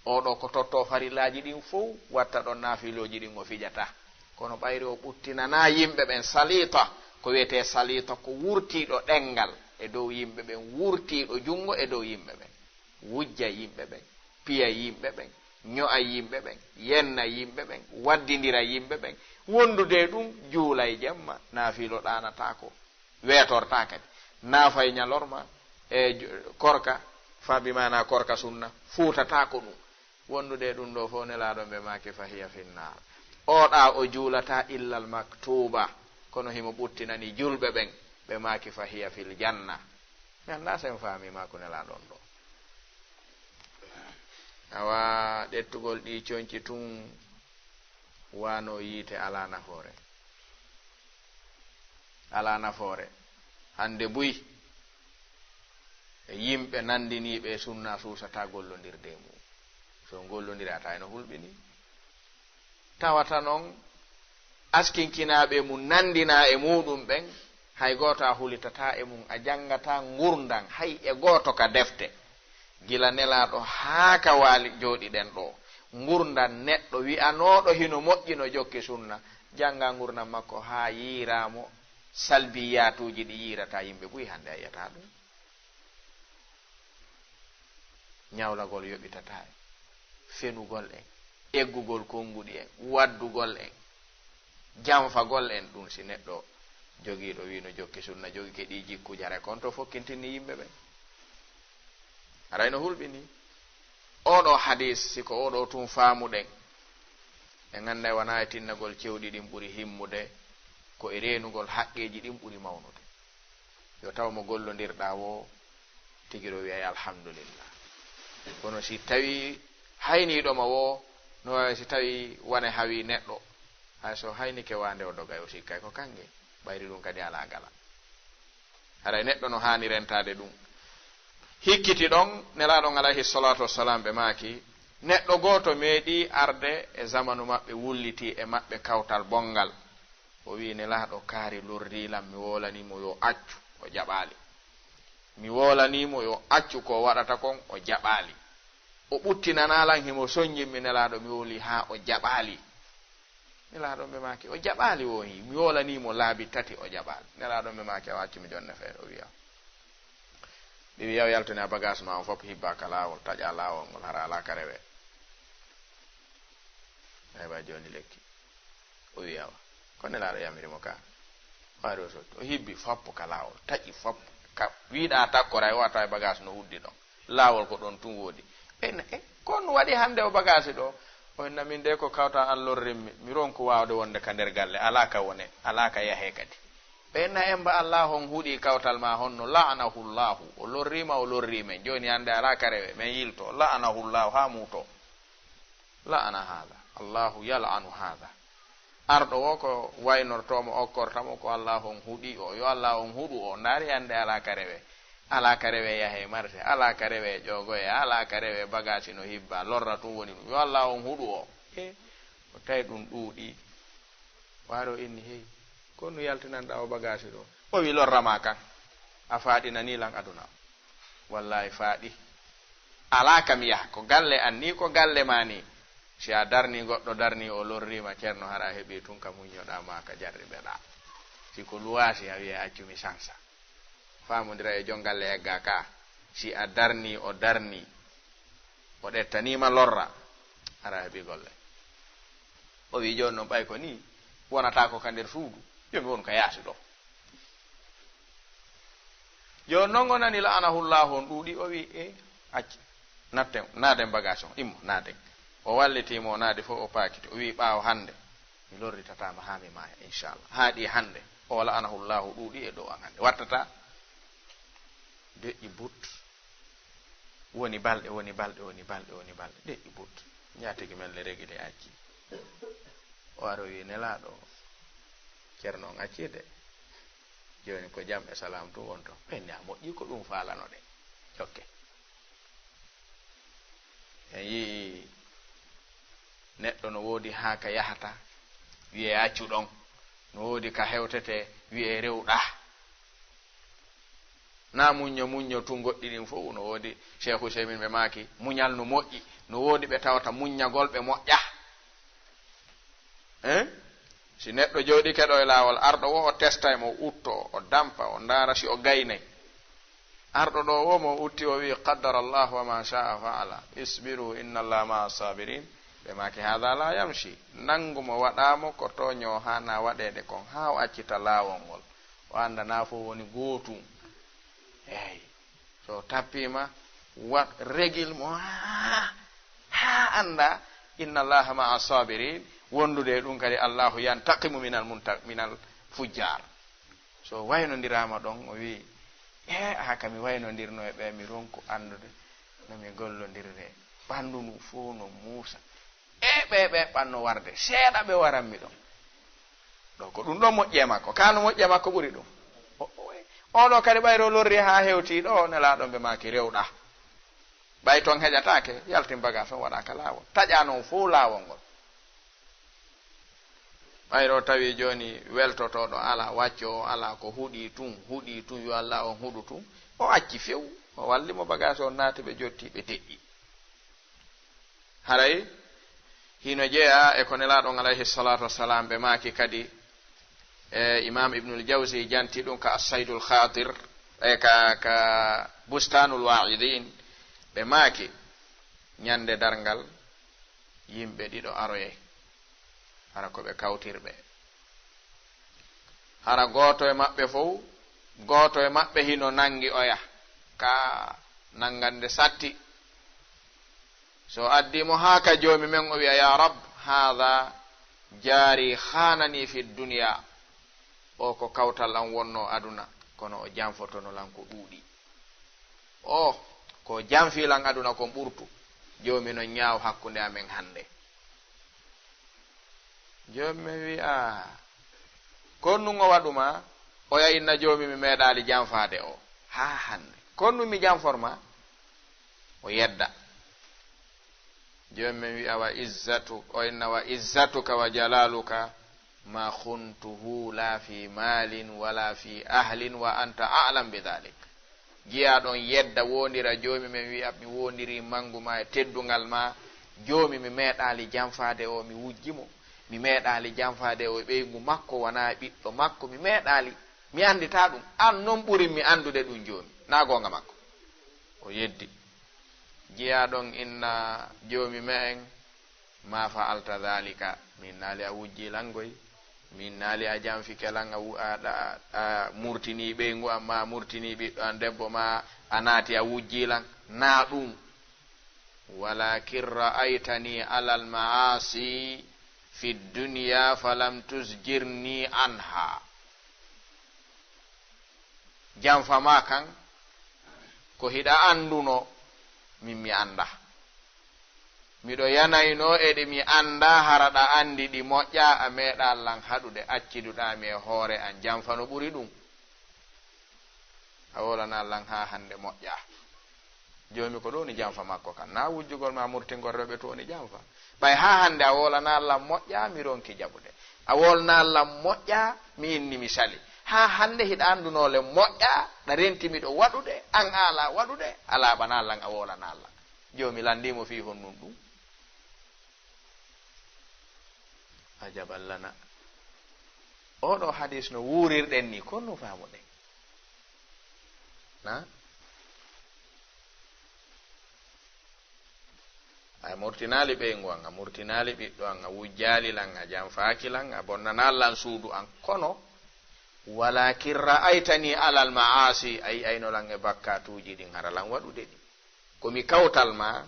B: oɗo ko totto farillaji ɗin fof watta ɗon naafiloji ɗin o fijata kono ɓayri o ɓuttinana yimɓe ɓen salita ko wiyete salita ko wurtiɗo ɗengal e dow yimɓe ɓen wurtiɗo jungo e dow yimɓe ɓen wujja yimɓe ɓen piya yimɓe ɓen ño'a yimɓe ɓen yenna yimɓe ɓen waddidira yimɓe ɓen wondude ɗum juula e jemma naafilo ɗanatako weetorta kadi naafa e ñalorma e korka fabimana korka sunna fuutatako ɗum wondude ɗum ɗo fof nelaɗo ɓe maki fahiya finnar oɗa o juulata illal maktuba kono himo ɓuttinani julɓe ɓen ɓe maki fahiya fil janna mi anda sen faamima ko nelaɗon ɗo awa ɗettugol ɗi coñci tun wano yiite ala nafoore hande buy e yimɓe nandiniɓe sunna suusata gollodirde mum so gollodira eno hulɓini tawata noon askinkinaɓe mum nandina e muɗum ɓen hay goto a hulitata e mum a jangata gurdan hay e goto ka defte gila nelaɗo haa ka waali jooɗiɗen ɗo gurdan neɗɗo wi'anoɗo hino moƴƴino jokki sunna janga gurdan makko haa yiiramo salbiyatuji ɗi yiirata yimɓe ɓuyi hande a yiyata ɗum ñawlagol yoɓitata en fenugol en eggugol konguɗi en waddugol en janfagol en ɗum si neɗɗo jogiiɗo wino jokki sunna jogi keɗi jikku jare kon to fokkintini yimɓe ɓen arayno hulɓini oɗo hadis siko oɗo tun faamuɗen e ganda e wona e tinnagol cewɗi ɗin ɓuri himmude ko e renugol haqqeji ɗin ɓuri mawnude yo taw mo gollodirɗa wo tigiɗo wiyay alhamdulillah kono si tawi hayniɗoma wo no wawi si tawi wone hawi neɗɗo hay so haynike wande o dogay o sikkay ko kange ɓayri ɗum kadi ala gala haray neɗɗo no hani rentade ɗum hikkiti ɗon nelaɗon alayhi salatu wassalam ɓe maaki neɗɗo goto meeɗi arde e zamanu maɓɓe wulliti e maɓɓe kawtal bongal o wi nelaɗo kaari lordilam mi wolanimo yo accu o jaɓali mi wolanimo yo accu ko waɗata kon o jaɓali o ɓuttinanalan himo soñjinmi nelaɗo mi woli ha o jaɓali nelaɗon ɓe maaki o jaɓali wohi mi wolanimo laabi tati o jaɓali nelaɗon ɓe maaki a waccimi jonne feere o wiya ɗi wiyaw yaltani a bagage ma on fof hibbaka lawol taƴa lawol ngol hara ala ka rewe aywa joni lekki o wiyawa ko nelaɗo yamirimo ka wari o sotti o hibbi foppo ka lawol taƴi foppo ka wiɗa takkora o wata e bagage no huddi ɗon lawol ko ɗon tun woodi ɓeyna kon waɗi hande o bagage ɗo o enna min de ko kawta an lorrinmi mi ronku wawde wonde ka nder galle ala ka wone ala ka yahe kadi ɓenna emba allah on huuɗi kawtal ma honno la'anahu llahu o lorrimen joni hande ala ka rewe men yilto la'anahu llahu ha muto la'ana hada allahu yal'anu hada arɗo wo ko waynortomo okkortamo ko Allah on huɗi o yo Allah on huɗu o ndaari hannde ala ka rewe yahe marché ala ka rewe ƴogoye ala ka rewe bagage no hibba lorra tun woni ɗum yo Allah on huɗu o o tawi ɗum ɗuuɗi waaro inni hey ko no yaltinanɗa o bagage ɗo o wi lorrama kan a faaɗinani lan aduna wallahi faaɗi ala kam yaha ko galle an ni ko galle ma ni si a darni goɗɗo darni o lorrima ceerno hara heeɓi tun ka muñoɗa ka jarriɓeɗa si ko luwasi a wiye accumi sansa famodira e jongalle egga ka si a darni o darni o ɗettanima lorra hara heeɓi golle o wi joni noon ɓay ko ni wonata ko ka nder suudu jomi won ka yaasi ɗo joni noon o nani la'anahullahu on ɗuuɗi o wi acci naaden bagage on immo naaden o wallitimo o naade fof o paakiti o wi ɓaawo hannde mi lorritatama haa mi maaya inchallah haaɗi hannde o la'anahullahu ɗuuɗi e dow an hannde wattata deƴƴi but woni balɗe deƴƴi but ñaatigi men le regi de acci o aro wi nelaaɗo ceerno on accide joni ko jam e salam tu wonto ɓenne a moƴƴi ko ɗum faalano ɗe jokke en yii neɗɗo no woodi haa ka yahata wiye accu ɗon no woodi ka hewtete wiye rewɗa na muñño tun goɗɗi ɗin fof no woodi cheikh Useymin ɓe maaki muñal no moƴƴi no woodi ɓe tawata muññagol ɓe moƴƴa si neɗɗo jooɗi keɗo e laawol arɗo wo o testa mo utto o dampa o ndaara si o gaynay arɗo ɗo wo mo utti o wi qaddara allahu wa ma sha'a fa'ala isbiru inna allaha ma'a sabirin ɓe maaki hada la yamshi nangumo waɗamo ko toño hana waɗede kon ha o accita laawol ngol o anda na fo woni gootum eyi so tappima wat regil mo ha anda inna allaha ma'a sabirin wondude ɗum kadi allahu yantaqimu minal fujjar so waynodirama ɗon o wi haka mi waynodirno e ɓe mi ronku andude no mi gollodirde ɓandu ndu fo no muusa ɓe ɓanno warde seeɗa ɓe waranmi ɗon ɗo ko ɗum ɗo moƴƴe makko kano moƴƴe makko ɓuri ɗum oɗo kadi ɓayro lorri ha hewti ɗo nelaɗon ɓe maki rewɗa ɓay toon heƴatake yaltin baga ton waɗaka laawol taƴa noon fo laawol ngol ɓayro tawi joni weltotoɗo ala wacco o ala ko huuɗi tun yo Allah on huuɗu tun o acci few o wallimo bagage on naati ɓe jotti ɓe teƴƴi haray hino jeeya e ko nelaɗon alayhi salatu wassalam ɓe maaki kadi imam ibnul jawsi janti ɗum ka assaydul khatir ka bustanul wa'idin ɓe maaki ñande darngal yimɓe ɗiɗo aroye hara ko ɓe kawtirɓe hara gooto e maɓɓe fof gooto e maɓɓe hino nangi oya ka nangande satti so addimo haa ka joomi men o wiya ya rab haada jaari hanani fi duniya o ko kawtal an wonno aduna kono o janfotono lan ko ɗuuɗi o ko janfilan aduna kon ɓurtu joomi no ñaaw hakkunde amen hannde joomi mi wi konnugo waɗuma o yayinna joomi mi meeɗali janfade o ha hannde konnu mi janforma o yedda joomi mi wi'a o inna wa izzatuka wa jalaluka ma khuntuhu la fi malin wala fi ahlin wa anta a'lam bi dhalik jiya ɗon yedda wondira joomi mi wi'a mi wondiri manguma e teddungal ma joomi mi meeɗali janfade o mi wujjimo mi meeɗali janfade o ɓeygu makko wona ɓiɗɗo makko mi meeɗali mi andita ɗum an noon ɓuri mi andude ɗum joomi na gonga makko o yeddi jiya ɗon inna joomi me en ma fa'alta dhalika min naali a wujji langoy min naali a janfike lan a murtini ɓeygu am ma murtini ɓiɗɗo an debbo ma a naati a wujji lan na ɗum walakin ra'aytani alal ma'asi fi dunya falam tusjirni anha janfama kan ko hiɗa anduno min mi anda miɗo yanayno eɗe mi anda haraɗa andi ɗi moƴƴa a meeɗa lan haɗude acciduɗami e hoore an janfa no ɓuri ɗum a wolana lan ha hande moƴƴa joomi ko ɗo ni janfa makko kan na wujjugol ma murtingol rewɓe to ni janfa ɓay ha hande a wolana lan moƴƴa mi ronki jaɓude a wolna lan moƴƴa mi inni mi sali ha hande hiɗa andunole moƴƴa ɗa rentimiɗo waɗude an ala waɗude ala bana lan a wolana lan joomi landimo fi honnun ɗum a jaballana oɗo hadis no wuurirɗen ni konno famuɗen na a murtinali ɓeygu an a murtinali ɓiɗɗo an a wujjali lan a janfaki lan a bonnanal lan suudu an kono walakin ra'aytani alal ma'asi ay ayno lan e bakkatuji ɗin hara lan waɗude ɗi komi kawtal ma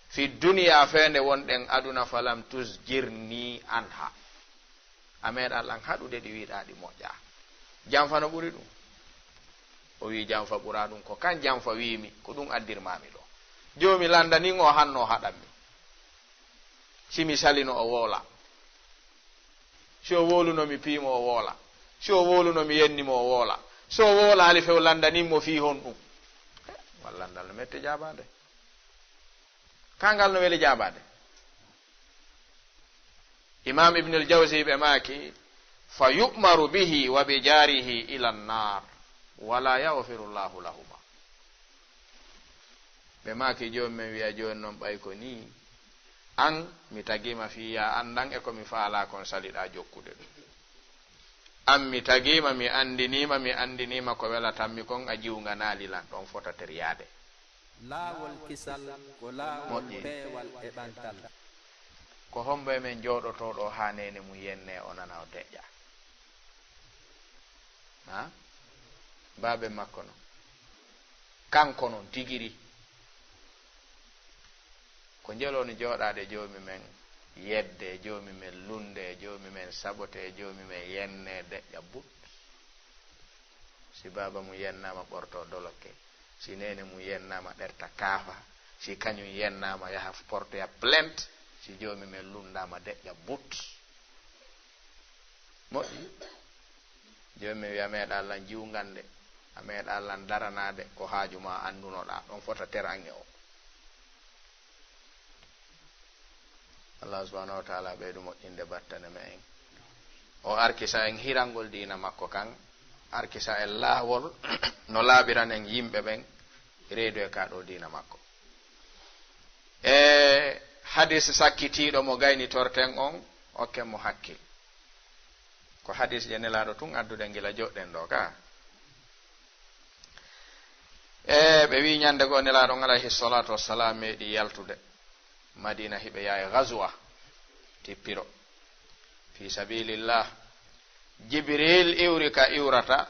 B: fi duniya fende wonɗen aduna falam tusjirni anha a meeɗa lan haɗude ɗi wiɗa ɗi moƴƴa janfa no ɓuri ɗum o wi janfa ɓura ɗum ko kan janfa wimi ko ɗum addirmami ɗo joomi landanin o hanno haɗanmi simi salino o woola si o wolunomi piimo o woola si o wolunomi yennimo o woola so o woola hali few landaninmo fi hon ɗum wallandal no mette jabade kangal no weli jabade imam ibnul jawsi ɓe maaki fa yu'maru bihi wa bi jarihi ila nnar wala yaghfiru llahu lahuma ɓe maaki joni men wiya joni noon ɓay ko ni an mi tagima fiya andan e komi faala kon saliɗa jokkude ɗum an mi tagima mi andinima ko welatanmi kon a jiwnga naalilan ɗon fota teriyade
A: laawol kisal ko laawol peewal e ɓantal
B: ko hombo e men jooɗotoɗo ha nene mum yenne o nana o deƴƴa ha baaɓe makko non kanko non tigiri ko jeloni jooɗade joomi men yedde joomi men lunde joomi men sabote joomi men yenne deƴƴa but si baba mum yennama ɓorto doloke si nene mum yennama ɗerta kaafa si kañum yennama yaha portoya plainte si joomi men lundama deƴƴa but moƴƴi joomi men wiya meeɗa lan jiwgande a meeɗa lan daranade ko haajuma andunoɗa ɗon fota terange o Allah subhanahu wa ta'ala ɓeydu moƴƴinde battane me en o arkisa en hirangol dina makko kan arkisa en laawol no laaɓiran en yimɓe ɓen reedu e kaɗo dina makko e hadis sakkitiɗo mo gayni torten on okken mo hakkil ko hadis je nelaɗo tun addude gila joɗɗen ɗo ka e ɓe wi ñande goo nelaɗo alayhi salatu wassalam meeɗi yaltude madina hiɓe yaha gazwa tippiro fi sabilillah jibril iwri ka iwrata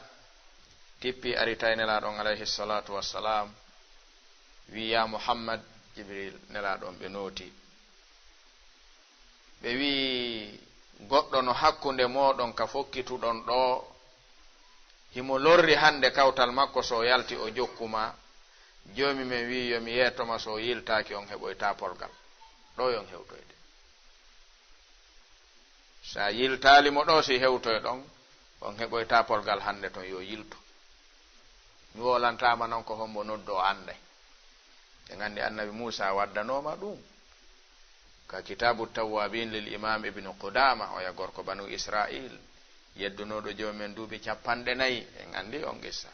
B: tippi aritay nelaɗon alayhi salatu wassalam wi ya muhammad jibril nelaɗon ɓe nooti ɓe wi goɗɗo no hakkunde moɗon ka fokkituɗon ɗo himo lorri hande kawtal makko so yalti o jokkuma joomi men wi yomi yettoma so yiltaki on heɓoyta polgal ɗo yon hewtoyde sa yiltalimo ɗo si hewtoy ɗon on heɓoyta polgal hande ton yo yilto mi wolantama noon ko hombo noddo ande e gandi annabi Musa waddanoma ɗum ka kitabu tawwabin lil imam ibnu qudama oya gorko banu israil yeddunoɗo joomen duuɓi 4 e gandi on gissa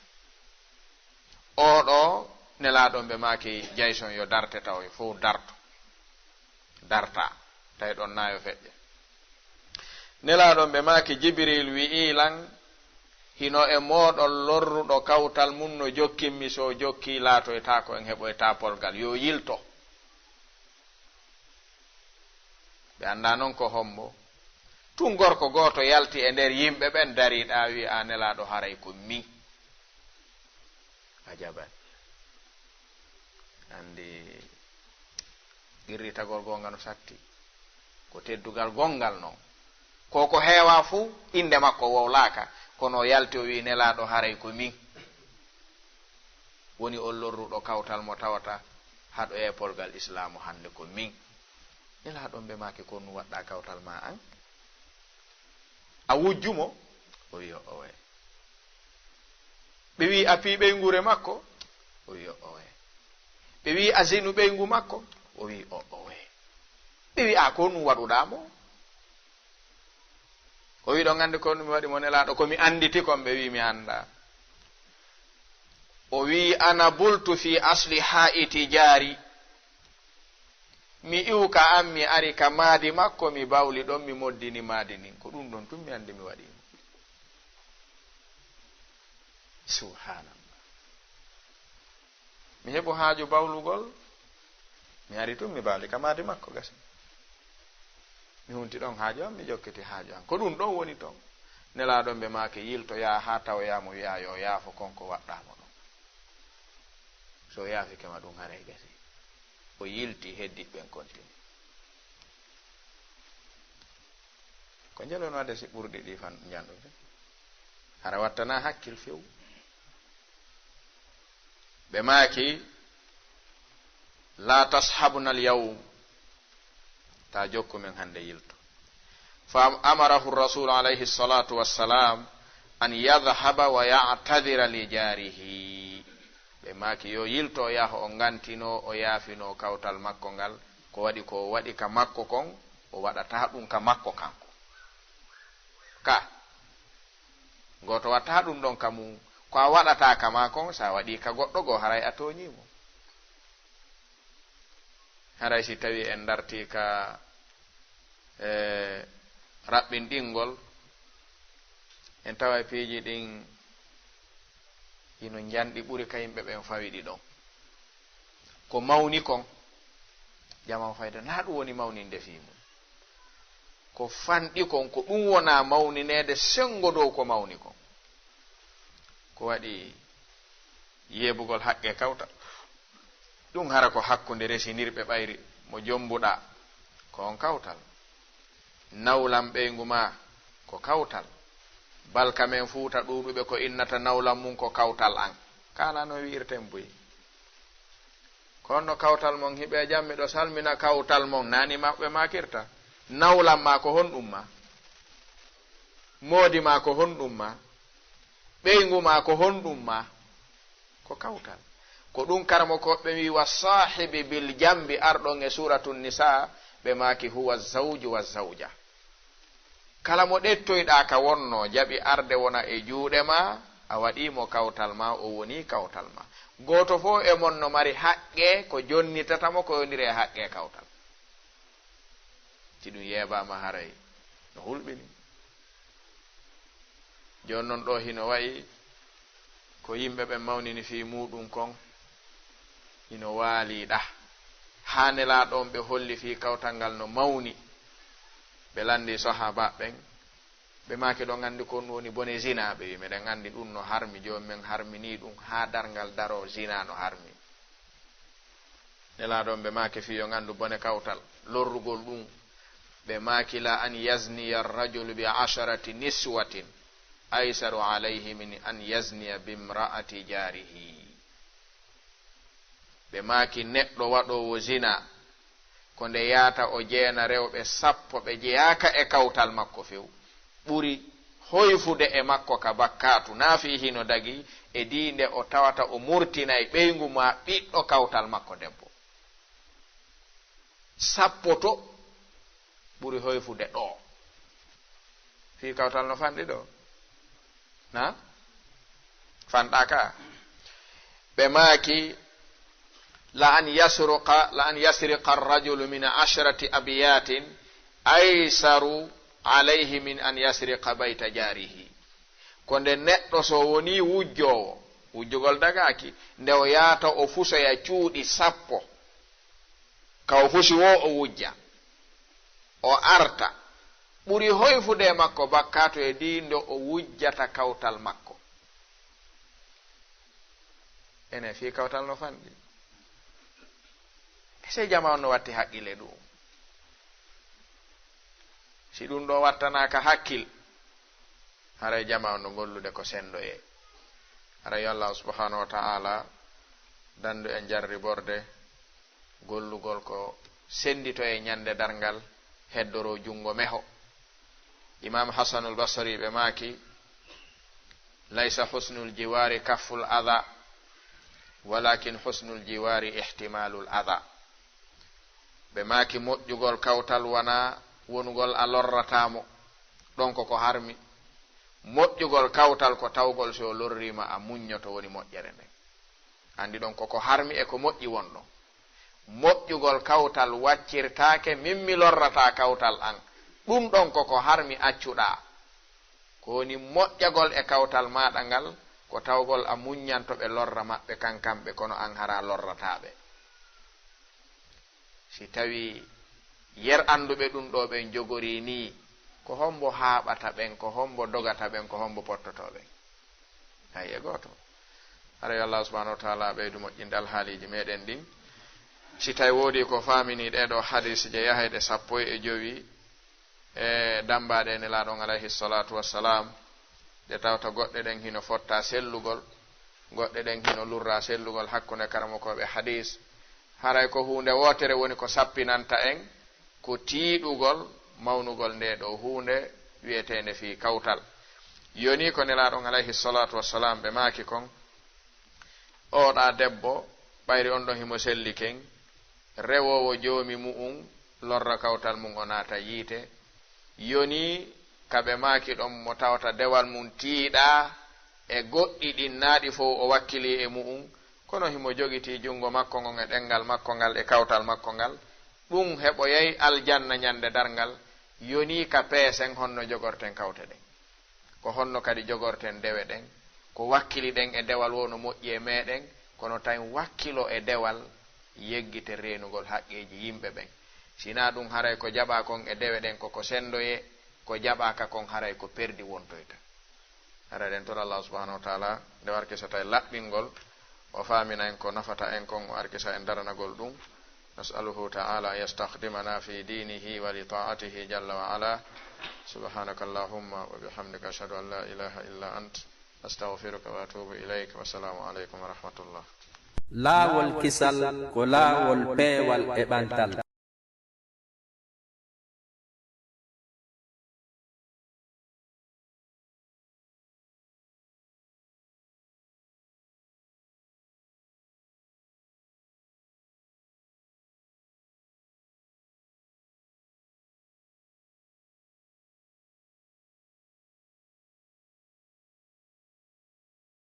B: oɗo nelaɗon ɓe maki jayson yo darte taw fo darta tawi ɗon nayo feƴƴe nelaɗon ɓe maki jibril wi'ilan hino e moɗon lorruɗo kawtal mum no jokkinmi so jokki laatoyta ko en heɓoyta polgal yo yilto ɓe anda noon ko hombo tun gorko goto yalti e nder yimɓe ɓen dariɗa wi a nelaɗo haray ko min ajaban andi girritagol gonga no satti ko teddugal gongal noon koko heewa fuu inde makko wowlaka kono yalti o wi nelaɗo haray ko min woni on lorruɗo kawtal mo tawata haɗo e polgal islamu hande ko min nelaɗon ɓe maake ko nu waɗɗa kawtal ma an a wujjumo o wi owe ɓe wi a pii ɓeygure makko o wi owe ɓe wi a zinu ɓeygu makko o wi owe ɓe wi a ko nu waɗuɗamo o wi ɗon andi ko mi waɗi mo nelaɗo komi anditi kon ɓe wi mi anda o wi ana bultu fi asli ha'iti jari mi iwka an mi ari ka maadi makko mi bawli ɗon mi moddini maadi nin ko ɗum ɗon tum mi andi mi waɗimo subhanallah mi heɓo haaju bawlugol mi ari tum mi bawli ka maadi makko gasi mi hunti ɗon haaju am mi jokkiti haaju am ko ɗum ɗon woni toon nelaɗon ɓe maake yiltoya ha tawoyamo wiya yo yaafo konko waɗɗamo ɗon so yaafike ma ɗum haray gasi o yilti heddiɓɓen continue ko jelono wadde si ɓurɗi ɗi fan janɗude hara wattana hakkil few ɓe maaki la tashabuna al yawm ta jokku men hande yilto fa amarahu rasul alayhi salatu wassalam an yadhhaba wa ya'tadhira li jarihi ɓe maaki yo yilto yaha o ngantino o yaafino kawtal makko ngal ko waɗi ka makko kon o waɗata ɗum ka makko kanko ka goto watta ɗum ɗon ka mum ko a waɗata ka ma kon sa waɗi ka goɗɗo go haray a toñimo haray si tawi en darti ka raɓɓinɗingol en tawa piiji ɗin ino janɗi ɓuri ka yimɓe ɓen fawiɗi ɗon ko mawni kon jaman fayda na ɗum woni mawninde fimum ko fanɗi kon ko ɗum wona mawninede sengo dow ko mawni kon ko waɗi yeɓugol haqqe kawtal ɗum hara ko hakkunde resinirɓe ɓayri mo jombuɗa ko on kawtal nawlam ɓeygu ma ko kawtal balka men fuuta ɗuɗuɓe ko innata nawlam mum ko kawtal an kala no wi'irten boyi konno kawtal mon hiɓe jam miɗo salmina kawtal mon nani maɓɓe makirta nawlam ma ko honɗum ma moodi ma ko honɗum ma ɓeygu ma ko honɗum ma ko kawtal ko ɗum karmo koɓe wi wa sahibi bil jambi arɗon e suratu nisa ɓe maki huwa zawju wa zawja kala mo ɗettoyɗa ka wonno jaɓi arde wona e juuɗe ma a waɗimo kawtal ma o woni kawtal ma goto fo e mon no mari haqqe ko jonnitatamo ko yondiri e haqqe kawtal ti ɗum yeɓama haray no hulɓini joni noon ɗo hino wayi ko yimɓe ɓe mawnini fi muɗum kon hino waaliɗa ha nelaɗon ɓe holli fi kawtal ngal no mawni ɓe landi sahaba ɓen ɓe maki ɗon andi kon woni bone zina ɓe wi meɗen andi ɗum no harmi joni men harmini ɗum ha dargal daro zina no harmi nelaɗon ɓe maki fi yo gandu bone kawtal lorrugol ɗum ɓe maki la an yazniya arrajulu bi 10 niswatin aysaru alayhi min an yazniya bimra'ati jarihi ɓe maki neɗɗo waɗowo zina ko nde yaata o jeena rewɓe 10 ɓe jeyaka e kawtal makko few ɓuri hoyfude e makko ka bakkatu naafi hino dagi e dinde o tawata o murtinay ɓeygu ma ɓiɗɗo kawtal makko debbo 10 to ɓuri hoyfude ɗo fi kawtal no fanɗi ɗo na fanɗa ka ɓe maaki la an yasriqa arrajulu min 10 abiyatin aysaru alayhi min an yasriqa bayta jarihi ko nde neɗɗo so woni wujjowo wujjugol dagaki nde o yaata o fusoya cuuɗi 10 ka o fusi wo o wujja o arta ɓuri hoyfude makko bakkatu e dindo o wujjata kawtal makko ene fi kawtal no fanɗi se jamanu no watti haqqile ɗum si ɗum ɗo wattanaka hakkil haray jamanu gollude ko sendo e haray Allah subhanahu wa ta'ala dandu en jarri borde gollugol ko sendito e ñande darngal heddoro jungo meho. Imam Hasanul Basri ɓe maaki laysa husnul jiwari kafful adha walakin husnul jiwari ihtimalul adha. ɓe maaki moƴƴugol kawtal wona wonugol a lorratamo ɗon ko harmi. moƴƴugol kawtal ko tawgol so lorrima a muññoto woni moƴƴere nden. andi ɗon koko harmi e ko moƴƴi wonɗon. moƴƴugol kawtal waccirtaake min mi lorrata kawtal an, ɗum ɗon koko harmi accuɗa. ko woni moƴƴagol e kawtal maɗa ngal ko tawgol a muññantoɓe lorra maɓɓe kankamɓe kono an hara lorrataɓe. si tawi yer anduɓe ɗum ɗo ɓen jogori ni, ko hombo haaɓata ɓen, ko hombo dogata ɓen, ko hombo pottotoɓen. hayye goto haray Allah subhanahu wa ta'ala ɓeydu moƴƴinde alhaaliji meɗen ɗin. si tawi woodi ko famini ɗeɗo hadis je yahayɗe 15 e dambaɗe nelaɗon alayhi salatu wassalam, ɗe tawta goɗɗe ɗen hino fotta sellugol, goɗɗe ɗen hino lurra sellugol hakkunde karamokoɓe hadis. haray ko hunde wotere woni ko sappinanta en ko tiiɗugol mawnugol nde ɗo hunde wiyetende fi kawtal. yoni ko nelaɗon alayhi salatu wassalam ɓe maaki kon, oɗa debbo ɓayri on ɗon himo selli ken, rewowo joomi mu'um lorra kawtal mum o naata yiite. yoni kaɓe maaki ɗon mo tawta dewal mum tiiɗa e goɗɗi ɗin naaɗi fo o wakkili e mu'um, kono himo jogiti jungo makko ngon e ɗengal makko ngal e kawtal makko ngal, ɗum heɓo yahi aljanna ñande darngal. yoni ka peesen honno jogorten kawte ɗen, ko honno kadi jogorten dewe ɗen, ko wakkili ɗen e dewal wono moƴƴi e meɗen, kono tan wakkilo e dewal yeggite renugol haqqeji yimɓe ɓen. sina ɗum haray ko jaɓa kon e dewe ɗen koko sendoye, ko jaɓaka kon haray ko perdi wontoyta. haray ɗen toon Allah subhanahu wa ta'ala nde warkisata e laɓɓingol o famina en ko nafata en kon, o arkisa en daranagol ɗum. نسأله تعالى أن يستخدمنا في دينه ولطاعته جل وعلا. سبحانك اللهم وبحمدك أشهد أن لا إله إلا أنت أستغفرك وأتوب إليك والسلام عليكم ورحمة الله.
A: لا والكسل كلا والبي والإبانتل